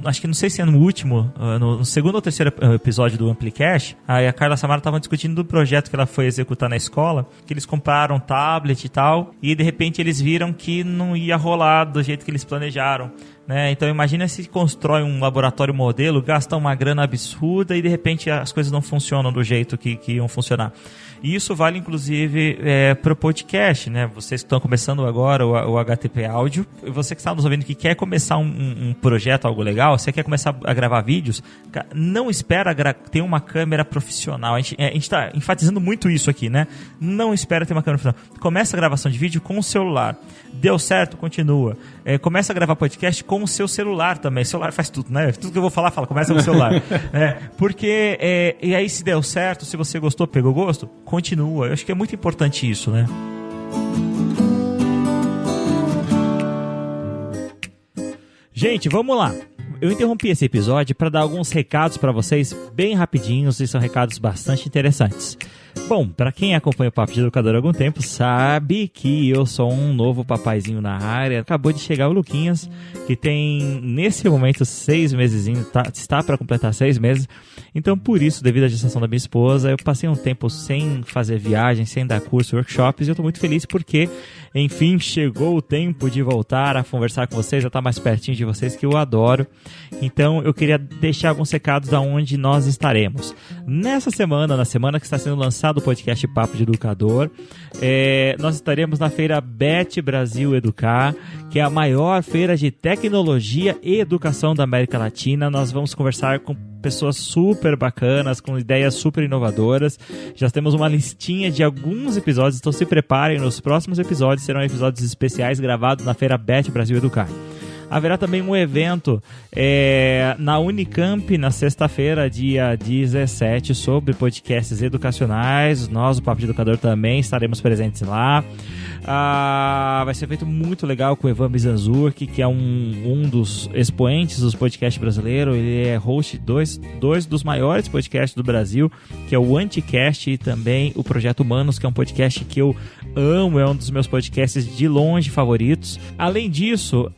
S2: acho que não sei se é no último, no segundo ou terceiro episódio do Amplicast, aí a Carla Samara estava discutindo do projeto que ela foi executar na escola, que eles compraram um tablet e tal, e de repente eles viram que não ia rolar do jeito que eles planejaram. Né? Então imagina se constrói um laboratório modelo, gasta uma grana absurda e de repente as coisas não funcionam do jeito que iam funcionar. E isso vale inclusive para o podcast, né? Vocês que estão começando agora o HTP Áudio, você que está nos ouvindo que quer começar um projeto, algo legal, você quer começar a gravar vídeos, não espera ter uma câmera profissional. A gente está enfatizando muito isso aqui, né? Não espera ter uma câmera profissional. Começa a gravação de vídeo com o celular. Deu certo? Continua. Começa a gravar podcast com o seu celular também. O celular faz tudo, né? Tudo que eu vou falar, começa com o celular. Porque, e aí se deu certo, se você gostou, pegou gosto, continua. Eu acho que é muito importante isso, né? Gente, vamos lá. Eu interrompi esse episódio para dar alguns recados para vocês bem rapidinhos, e são recados bastante interessantes. Bom, para quem acompanha o Papo de Educador há algum tempo, sabe que eu sou um novo papaizinho na área. Acabou de chegar o Luquinhas, que tem, nesse momento, 6 meses, está para completar 6 meses. Então, por isso, devido à gestação da minha esposa, eu passei um tempo sem fazer viagem, sem dar curso, workshops, e eu estou muito feliz porque, enfim, chegou o tempo de voltar a conversar com vocês, a estar mais pertinho de vocês, que eu adoro. Então, eu queria deixar alguns recados de onde nós estaremos. Nessa semana, na semana que está sendo lançado o podcast Papo de Educador, nós estaremos na feira BET Brasil Educar, que é a maior feira de tecnologia e educação da América Latina. Nós vamos conversar com pessoas super bacanas, com ideias super inovadoras. Já temos uma listinha de alguns episódios, então se preparem, nos próximos episódios serão episódios especiais gravados na feira BET Brasil Educar. Haverá também um evento na Unicamp, na sexta-feira, dia 17, sobre podcasts educacionais. Nós, o Papo de Educador, também estaremos presentes lá. Vai ser um evento muito legal com o Evan Bizanzurk, que é um dos expoentes dos podcasts brasileiros. Ele é host de dois dos maiores podcasts do Brasil, que é o Anticast e também o Projeto Humanos, que é um podcast que eu amo, é um dos meus podcasts de longe favoritos. Além disso,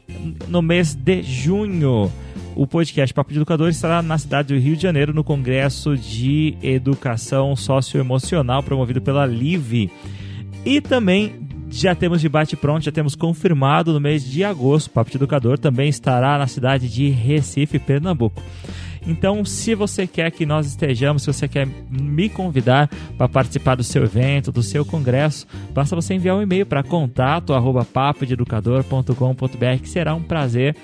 S2: no mês de junho, o podcast Papo de Educador estará na cidade do Rio de Janeiro, no Congresso de Educação Socioemocional, promovido pela LIVE. E também já temos debate pronto, já temos confirmado no mês de agosto. O Papo de Educador também estará na cidade de Recife, Pernambuco. Então, se você quer que nós estejamos, se você quer me convidar para participar do seu evento, do seu congresso, basta você enviar um e-mail para contato@papodeeducador.com.br, que será um prazer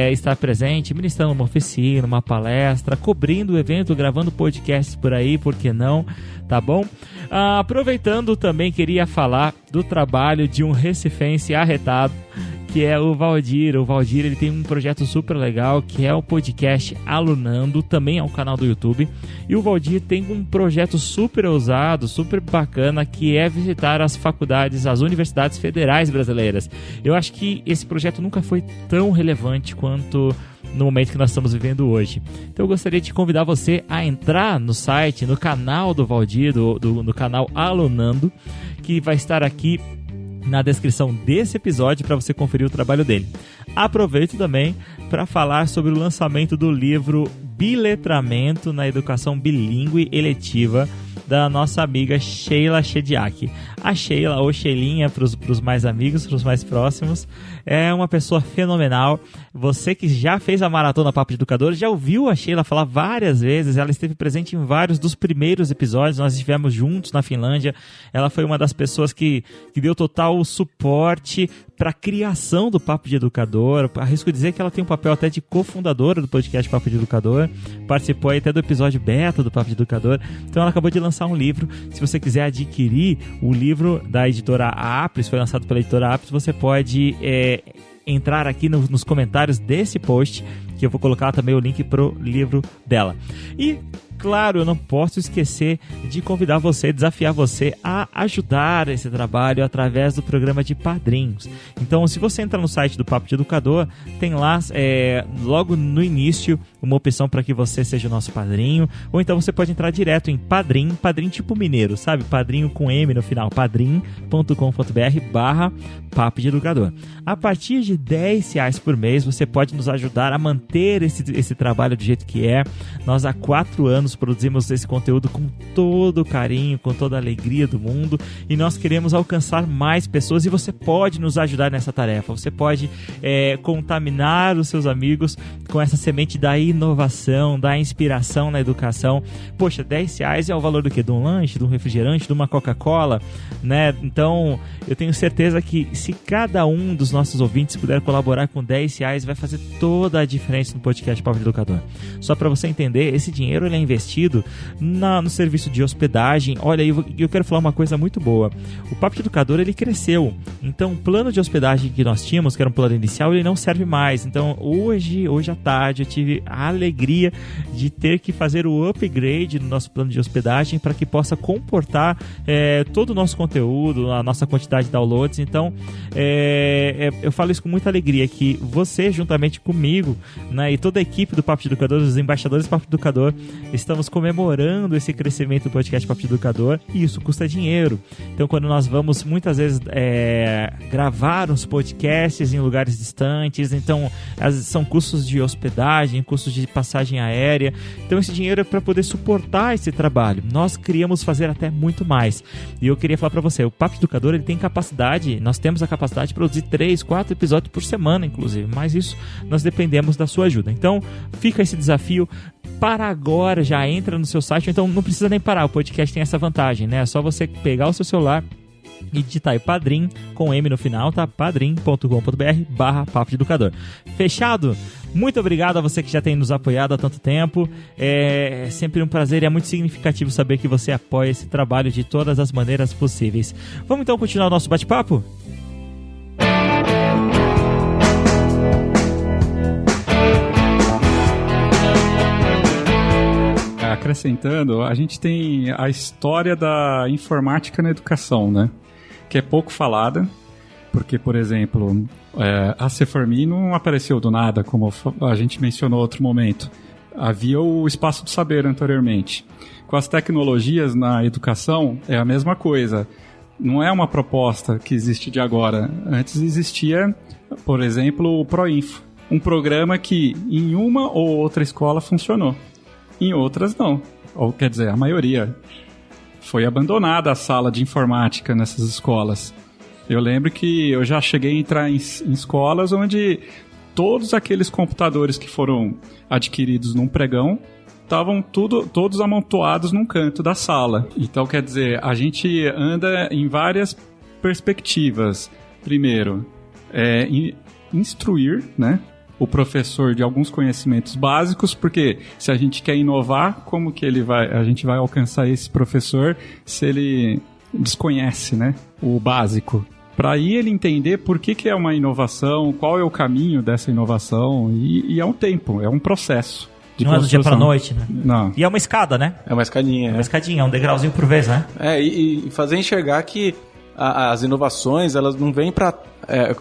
S2: estar presente, ministrando uma oficina, uma palestra, cobrindo o evento, gravando podcasts por aí, por que não, tá bom? Aproveitando, também queria falar do trabalho de um recifense arretado, que é o Valdir. O Valdir, ele tem um projeto super legal, que é o podcast Alunando, também é um canal do YouTube. E o Valdir tem um projeto super ousado, super bacana, que é visitar as faculdades, as universidades federais brasileiras. Eu acho que esse projeto nunca foi tão relevante quanto no momento que nós estamos vivendo hoje. Então eu gostaria de convidar você a entrar no site, no canal do Valdir, no canal Alunando, que vai estar aqui na descrição desse episódio para você conferir o trabalho dele. Aproveito também para falar sobre o lançamento do livro Biletramento na Educação Bilíngue Eletiva, da nossa amiga Sheila Shediak. A Sheila, ou Sheilinha para os mais amigos, para os mais próximos, é uma pessoa fenomenal. Você que já fez a Maratona Papo de Educador, já ouviu a Sheila falar várias vezes, ela esteve presente em vários dos primeiros episódios, nós estivemos juntos na Finlândia. Ela foi uma das pessoas que deu total suporte para a criação do Papo de Educador. Arrisco dizer que ela tem um papel até de cofundadora do podcast Papo de Educador, participou aí até do episódio beta do Papo de Educador. Então ela acabou de lançar um livro. Se você quiser adquirir o livro da editora Apris, foi lançado pela editora Apris, você pode entrar aqui nos comentários desse post, que eu vou colocar também o link pro livro dela. E claro, eu não posso esquecer de convidar você, desafiar você a ajudar esse trabalho através do programa de padrinhos. Então, se você entrar no site do Papo de Educador, tem lá, logo no início, uma opção para que você seja o nosso padrinho, ou então você pode entrar direto em Padrim tipo mineiro, sabe? Padrinho com M no final, padrim.com.br/Papo de Educador. A partir de R$10 por mês, você pode nos ajudar a manter esse trabalho do jeito que é. Nós há 4 anos produzimos esse conteúdo com todo o carinho, com toda a alegria do mundo, e nós queremos alcançar mais pessoas, e você pode nos ajudar nessa tarefa. Você pode contaminar os seus amigos com essa semente da inovação, da inspiração na educação. Poxa, R$10 é o valor do quê? De um lanche, de um refrigerante, de uma Coca-Cola, né? Então, eu tenho certeza que se cada um dos nossos ouvintes puder colaborar com R$10, vai fazer toda a diferença no podcast Papo de Educador. Só para você entender, esse dinheiro ele é investido no serviço de hospedagem. Olha, eu quero falar uma coisa muito boa. O Papo de Educador, ele cresceu. Então, o plano de hospedagem que nós tínhamos, que era um plano inicial, ele não serve mais. Então, hoje à tarde, eu tive a alegria de ter que fazer o upgrade no nosso plano de hospedagem para que possa comportar todo o nosso conteúdo, a nossa quantidade de downloads. Então, eu falo isso com muita alegria, que você, juntamente comigo, né, e toda a equipe do Papo de Educador, os embaixadores do Papo de Educador, estamos comemorando esse crescimento do podcast Papo de Educador, e isso custa dinheiro. Então, quando nós vamos muitas vezes gravar uns podcasts em lugares distantes, então são custos de hospedagem, custos de passagem aérea. Então, esse dinheiro é para poder suportar esse trabalho. Nós queríamos fazer até muito mais. E eu queria falar para você, o Papo de Educador, ele tem capacidade, nós temos a capacidade de produzir 3, 4 episódios por semana, inclusive. Mas isso, nós dependemos da sua ajuda. Então, fica esse desafio. Para agora, já entra no seu site, então não precisa nem parar, o podcast tem essa vantagem, né? É só você pegar o seu celular e digitar aí Padrim, com M no final, tá? padrim.com.br/Papo de Educador. Fechado? Muito obrigado a você que já tem nos apoiado há tanto tempo. É sempre um prazer e é muito significativo saber que você apoia esse trabalho de todas as maneiras possíveis. Vamos então continuar o nosso bate-papo?
S5: Acrescentando, a gente tem a história da informática na educação, né? Que é pouco falada, porque, por exemplo, a Ceformi não apareceu do nada, como a gente mencionou em outro momento. Havia o Espaço do Saber anteriormente. Com as tecnologias na educação, é a mesma coisa. Não é uma proposta que existe de agora. Antes existia, por exemplo, o Proinfo, um programa que em uma ou outra escola funcionou. Em outras não, ou quer dizer, a maioria. Foi abandonada a sala de informática nessas escolas. Eu lembro que eu já cheguei a entrar em escolas onde todos aqueles computadores que foram adquiridos num pregão estavam todos amontoados num canto da sala. Então, quer dizer, a gente anda em várias perspectivas. Primeiro, instruir, né? O professor de alguns conhecimentos básicos, porque se a gente quer inovar, como que a gente vai alcançar esse professor se ele desconhece, né, o básico? Para aí ele entender por que é uma inovação, qual é o caminho dessa inovação, e é um tempo, é um processo.
S2: Não é do dia pra noite, né?
S5: Não.
S2: E é uma escada, né?
S1: É uma escadinha.
S2: É uma escadinha, é um degrauzinho por vez, né?
S1: E fazer enxergar que as inovações, elas não vêm para,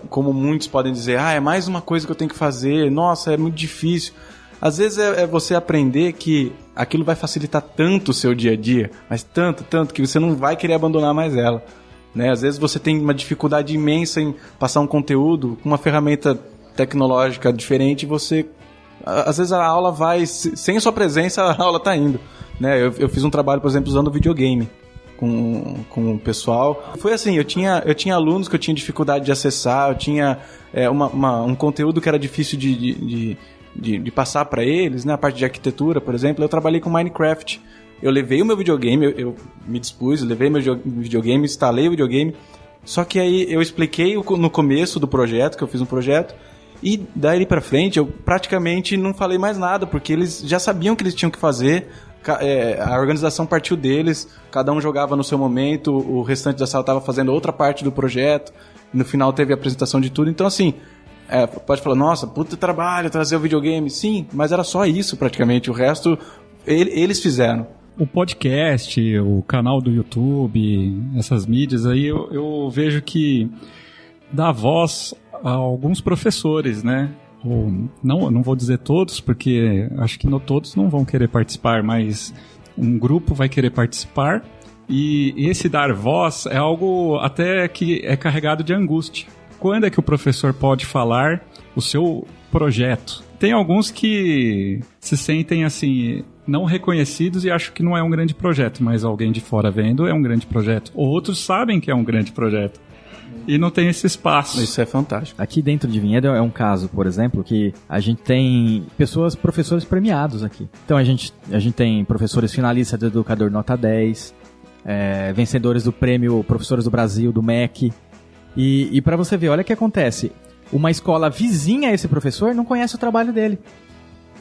S1: como muitos podem dizer, é mais uma coisa que eu tenho que fazer, nossa, é muito difícil. Às vezes é você aprender que aquilo vai facilitar tanto o seu dia a dia, mas tanto, que você não vai querer abandonar mais ela. Né? Às vezes você tem uma dificuldade imensa em passar um conteúdo com uma ferramenta tecnológica diferente, às vezes a aula vai, sem a sua presença, a aula está indo. Né? Eu fiz um trabalho, por exemplo, usando videogame com o pessoal. Foi assim, eu tinha alunos que eu tinha dificuldade de acessar, eu tinha um conteúdo que era difícil de passar para eles, né? A parte de arquitetura, por exemplo. Eu trabalhei com Minecraft. Eu levei o meu videogame, eu me dispus, levei meu videogame, instalei o videogame, só que aí eu expliquei no começo do projeto, que eu fiz um projeto, e daí pra frente eu praticamente não falei mais nada, porque eles já sabiam o que eles tinham que fazer. A organização partiu deles, cada um jogava no seu momento, o restante da sala estava fazendo outra parte do projeto, no final teve a apresentação de tudo. Então assim, pode falar, nossa, puta trabalho trazer o videogame. Sim, mas era só isso praticamente, o resto eles fizeram.
S5: O podcast, o canal do YouTube, essas mídias aí, eu vejo que dá voz a alguns professores, né? ou não vou dizer todos, porque acho que todos não vão querer participar, mas um grupo vai querer participar, e esse dar voz é algo até que é carregado de angústia. Quando é que o professor pode falar o seu projeto? Tem alguns que se sentem assim, não reconhecidos e acham que não é um grande projeto, mas alguém de fora vendo é um grande projeto. Outros sabem que é um grande projeto e não tem esse espaço.
S1: Isso é fantástico.
S3: Aqui dentro de Vinhedo é um caso, por exemplo, que a gente tem professores premiados aqui. Então a gente tem professores finalistas do Educador Nota 10, vencedores do prêmio Professores do Brasil, do MEC. E para você ver, olha o que acontece. Uma escola vizinha a esse professor não conhece o trabalho dele.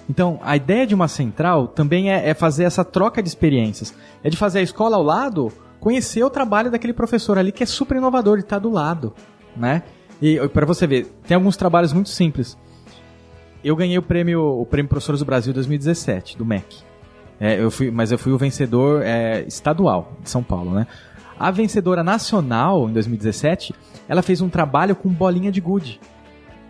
S3: Então, a ideia de uma central também é fazer essa troca de experiências. É de fazer a escola ao lado conhecer o trabalho daquele professor ali que é super inovador e está do lado, né? E para você ver, tem alguns trabalhos muito simples. Eu ganhei o prêmio Professores do Brasil 2017, do MEC. Eu fui o vencedor estadual de São Paulo, né? A vencedora nacional, em 2017, ela fez um trabalho com bolinha de gude.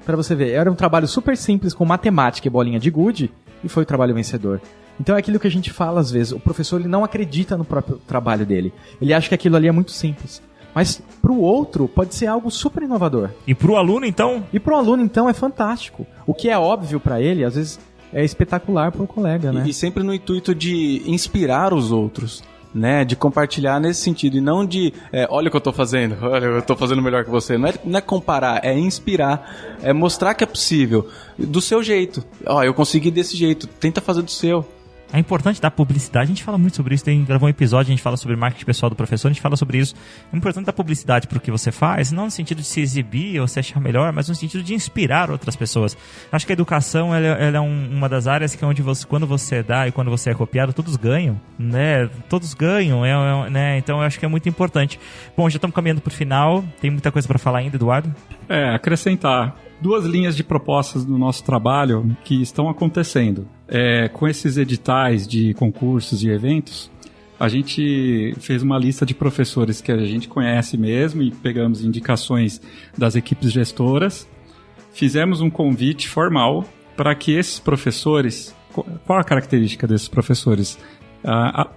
S3: Pra você ver, era um trabalho super simples, com matemática e bolinha de gude, e foi o trabalho vencedor. Então é aquilo que a gente fala às vezes, o professor ele não acredita no próprio trabalho dele. Ele acha que aquilo ali é muito simples. Mas pro outro pode ser algo super inovador.
S2: E pro aluno, então?
S3: E pro aluno, então, é fantástico. O que é óbvio pra ele, às vezes, é espetacular pro colega, né?
S1: E sempre no intuito de inspirar os outros. Né, de compartilhar nesse sentido e não de olha o que eu tô fazendo, olha, eu tô fazendo melhor que você. Não é comparar, é inspirar, é mostrar que é possível do seu jeito. Eu consegui desse jeito, tenta fazer do seu.
S2: É importante dar publicidade, a gente fala muito sobre isso, gravou um episódio, a gente fala sobre marketing pessoal do professor, a gente fala sobre isso. É importante dar publicidade para o que você faz, não no sentido de se exibir ou se achar melhor, mas no sentido de inspirar outras pessoas. Acho que a educação ela é uma das áreas que é onde quando você dá e quando você é copiado, todos ganham, né? Todos ganham, né? Então eu acho que é muito importante. Bom, já estamos caminhando para o final, tem muita coisa para falar ainda, Eduardo?
S5: Acrescentar 2 linhas de propostas do nosso trabalho que estão acontecendo. Com esses editais de concursos e eventos, a gente fez uma lista de professores que a gente conhece mesmo e pegamos indicações das equipes gestoras. Fizemos um convite formal para que esses professores... Qual a característica desses professores?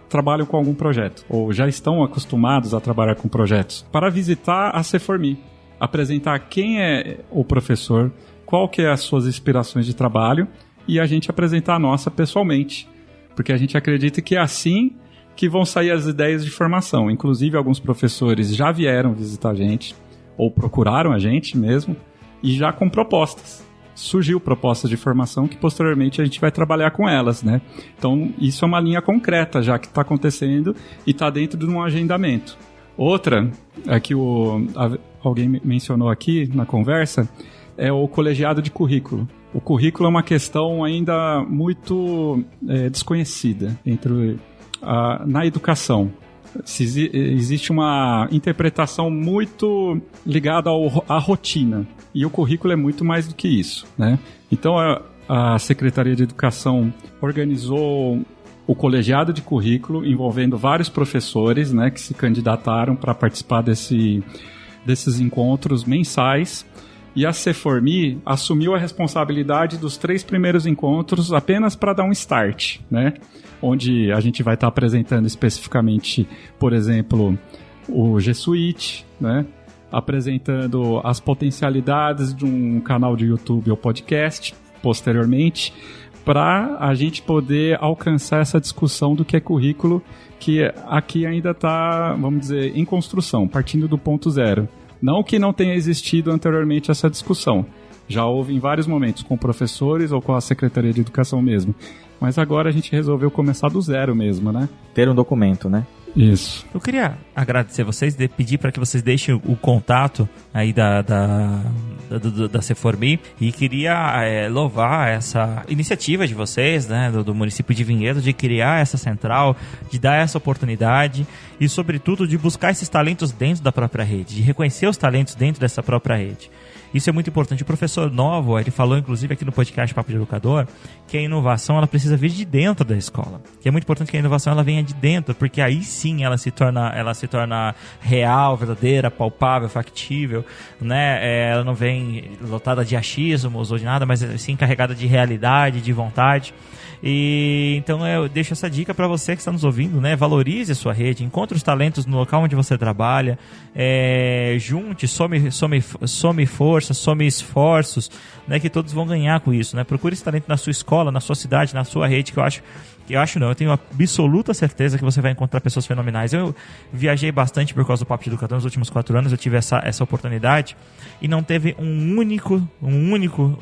S5: Trabalham com algum projeto ou já estão acostumados a trabalhar com projetos para visitar a CEFORMI, apresentar quem é o professor, qual que é as suas inspirações de trabalho e a gente apresentar a nossa pessoalmente, porque a gente acredita que é assim que vão sair as ideias de formação. Inclusive, alguns professores já vieram visitar a gente, ou procuraram a gente mesmo, e já com propostas. Surgiu propostas de formação que posteriormente a gente vai trabalhar com elas, né? Então, isso é uma linha concreta já que está acontecendo e está dentro de um agendamento. Outra, que alguém mencionou aqui na conversa, é o colegiado de currículo. O currículo é uma questão ainda muito desconhecida na educação. Existe uma interpretação muito ligada à rotina, e o currículo é muito mais do que isso, né? Então a Secretaria de Educação organizou o colegiado de currículo envolvendo vários professores, né, que se candidataram para participar desses encontros mensais. E a CEFORMI assumiu a responsabilidade dos 3 primeiros encontros apenas para dar um start, né? Onde a gente vai estar apresentando especificamente, por exemplo, o G Suite, né? Apresentando as potencialidades de um canal de YouTube ou podcast, posteriormente, para a gente poder alcançar essa discussão do que é currículo, que aqui ainda está, vamos dizer, em construção, partindo do ponto zero. Não que não tenha existido anteriormente essa discussão. Já houve em vários momentos, com professores ou com a Secretaria de Educação mesmo. Mas agora a gente resolveu começar do zero mesmo, né?
S3: Ter um documento, né?
S5: Isso.
S2: Eu queria agradecer vocês, pedir para que vocês deixem o contato aí da CEFORMI, e queria louvar essa iniciativa de vocês, né, do município de Vinhedo, de criar essa central, de dar essa oportunidade e, sobretudo, de buscar esses talentos dentro da própria rede, de reconhecer os talentos dentro dessa própria rede. Isso é muito importante. O professor Novo, ele falou, inclusive, aqui no podcast Papo de Educador, que a inovação ela precisa vir de dentro da escola. Que é muito importante que a inovação ela venha de dentro, porque aí sim ela se torna real, verdadeira, palpável, factível, né? Ela não vem lotada de achismos ou de nada, mas sim carregada de realidade, de vontade. E então eu deixo essa dica para você que está nos ouvindo, né? Valorize a sua rede, encontre os talentos no local onde você trabalha, junte, some força, some esforços, né? Que todos vão ganhar com isso, né? Procure esse talento na sua escola, na sua cidade, na sua rede, que eu tenho absoluta certeza que você vai encontrar pessoas fenomenais. Eu viajei bastante por causa do Papo de Educador nos últimos 4 anos, eu tive essa oportunidade e não teve um único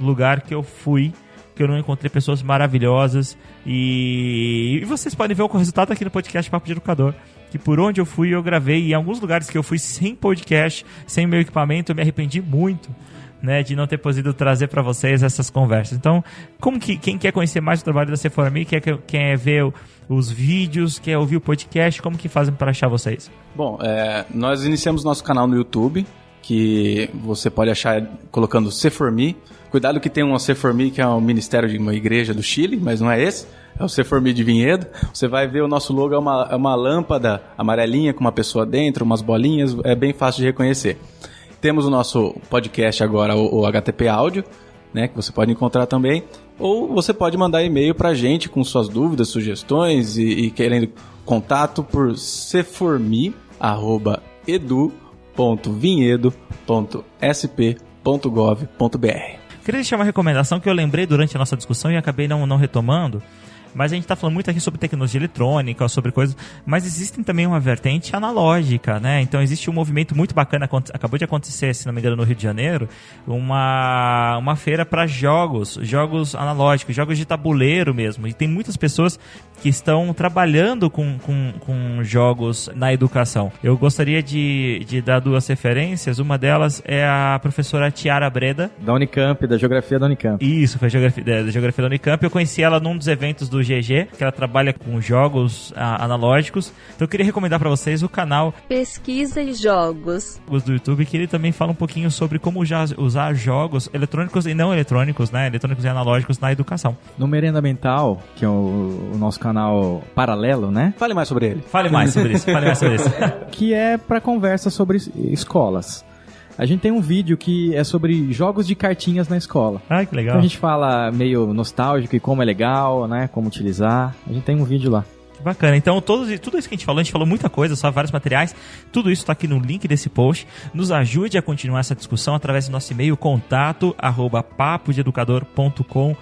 S2: lugar que eu fui que eu não encontrei pessoas maravilhosas e vocês podem ver o resultado aqui no podcast Papo de Educador, que por onde eu fui eu gravei, e em alguns lugares que eu fui sem podcast, sem meu equipamento, eu me arrependi muito, né, de não ter podido trazer para vocês essas conversas. Então, quem quer conhecer mais o trabalho da C4Me, quer ver os vídeos, quer ouvir o podcast, como que fazem para achar vocês?
S1: Bom, nós iniciamos nosso canal no YouTube, que você pode achar colocando C4Me. Cuidado que tem um C4Me, que é um ministério de uma igreja do Chile, mas não é esse. É o C4Me de Vinhedo. Você vai ver o nosso logo, é uma lâmpada amarelinha com uma pessoa dentro, umas bolinhas, é bem fácil de reconhecer. Temos o nosso podcast agora, o HTP Áudio, né, que você pode encontrar também. Ou você pode mandar e-mail pra gente com suas dúvidas, sugestões e querendo contato por cformi@edu.vinhedo.sp.gov.br.
S2: Queria deixar uma recomendação que eu lembrei durante a nossa discussão e acabei não retomando, mas a gente está falando muito aqui sobre tecnologia eletrônica, sobre coisas, mas existe também uma vertente analógica, né? Então existe um movimento muito bacana, acabou de acontecer, se não me engano, no Rio de Janeiro, uma feira para jogos analógicos, jogos de tabuleiro mesmo, e tem muitas pessoas que estão trabalhando com jogos na educação. Eu gostaria de dar 2 referências, uma delas é a professora Tiara Breda.
S3: Da Unicamp, da Geografia da Unicamp.
S2: Isso, foi da Geografia da Unicamp. Eu conheci ela num dos eventos do GG, que ela trabalha com jogos analógicos. Então eu queria recomendar para vocês o canal
S6: Pesquisa e Jogos
S2: do YouTube, que ele também fala um pouquinho sobre como usar jogos eletrônicos e não eletrônicos, né? Eletrônicos e analógicos na educação.
S3: No Merenda Mental, que é o nosso canal paralelo, né?
S1: Fale mais sobre ele.
S2: Fale mais sobre isso.
S3: Que é para conversa sobre escolas. A gente tem um vídeo que é sobre jogos de cartinhas na escola.
S2: Ah, que legal.
S3: Então a gente fala meio nostálgico e como é legal, né? Como utilizar. A gente tem um vídeo lá.
S2: Que bacana. Então, tudo isso que a gente falou muita coisa, só vários materiais. Tudo isso está aqui no link desse post. Nos ajude a continuar essa discussão através do nosso e-mail contato@papodeeducador.com.br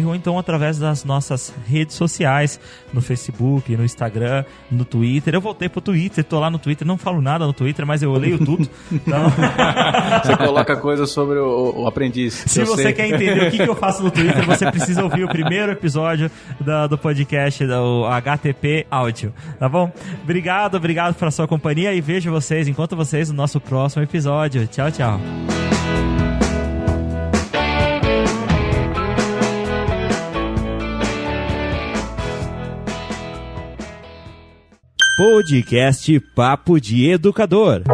S2: ou então através das nossas redes sociais, no Facebook, no Instagram, no Twitter. Eu voltei pro Twitter, tô lá no Twitter, não falo nada no Twitter, mas eu leio tudo. Então...
S1: Você coloca coisa sobre o aprendiz.
S2: Se você quer entender o que eu faço no Twitter, você precisa ouvir o primeiro episódio do podcast do HTP Áudio, tá bom? Obrigado pela sua companhia e encontro vocês no nosso próximo episódio. Tchau, tchau. Podcast Papo de Educador.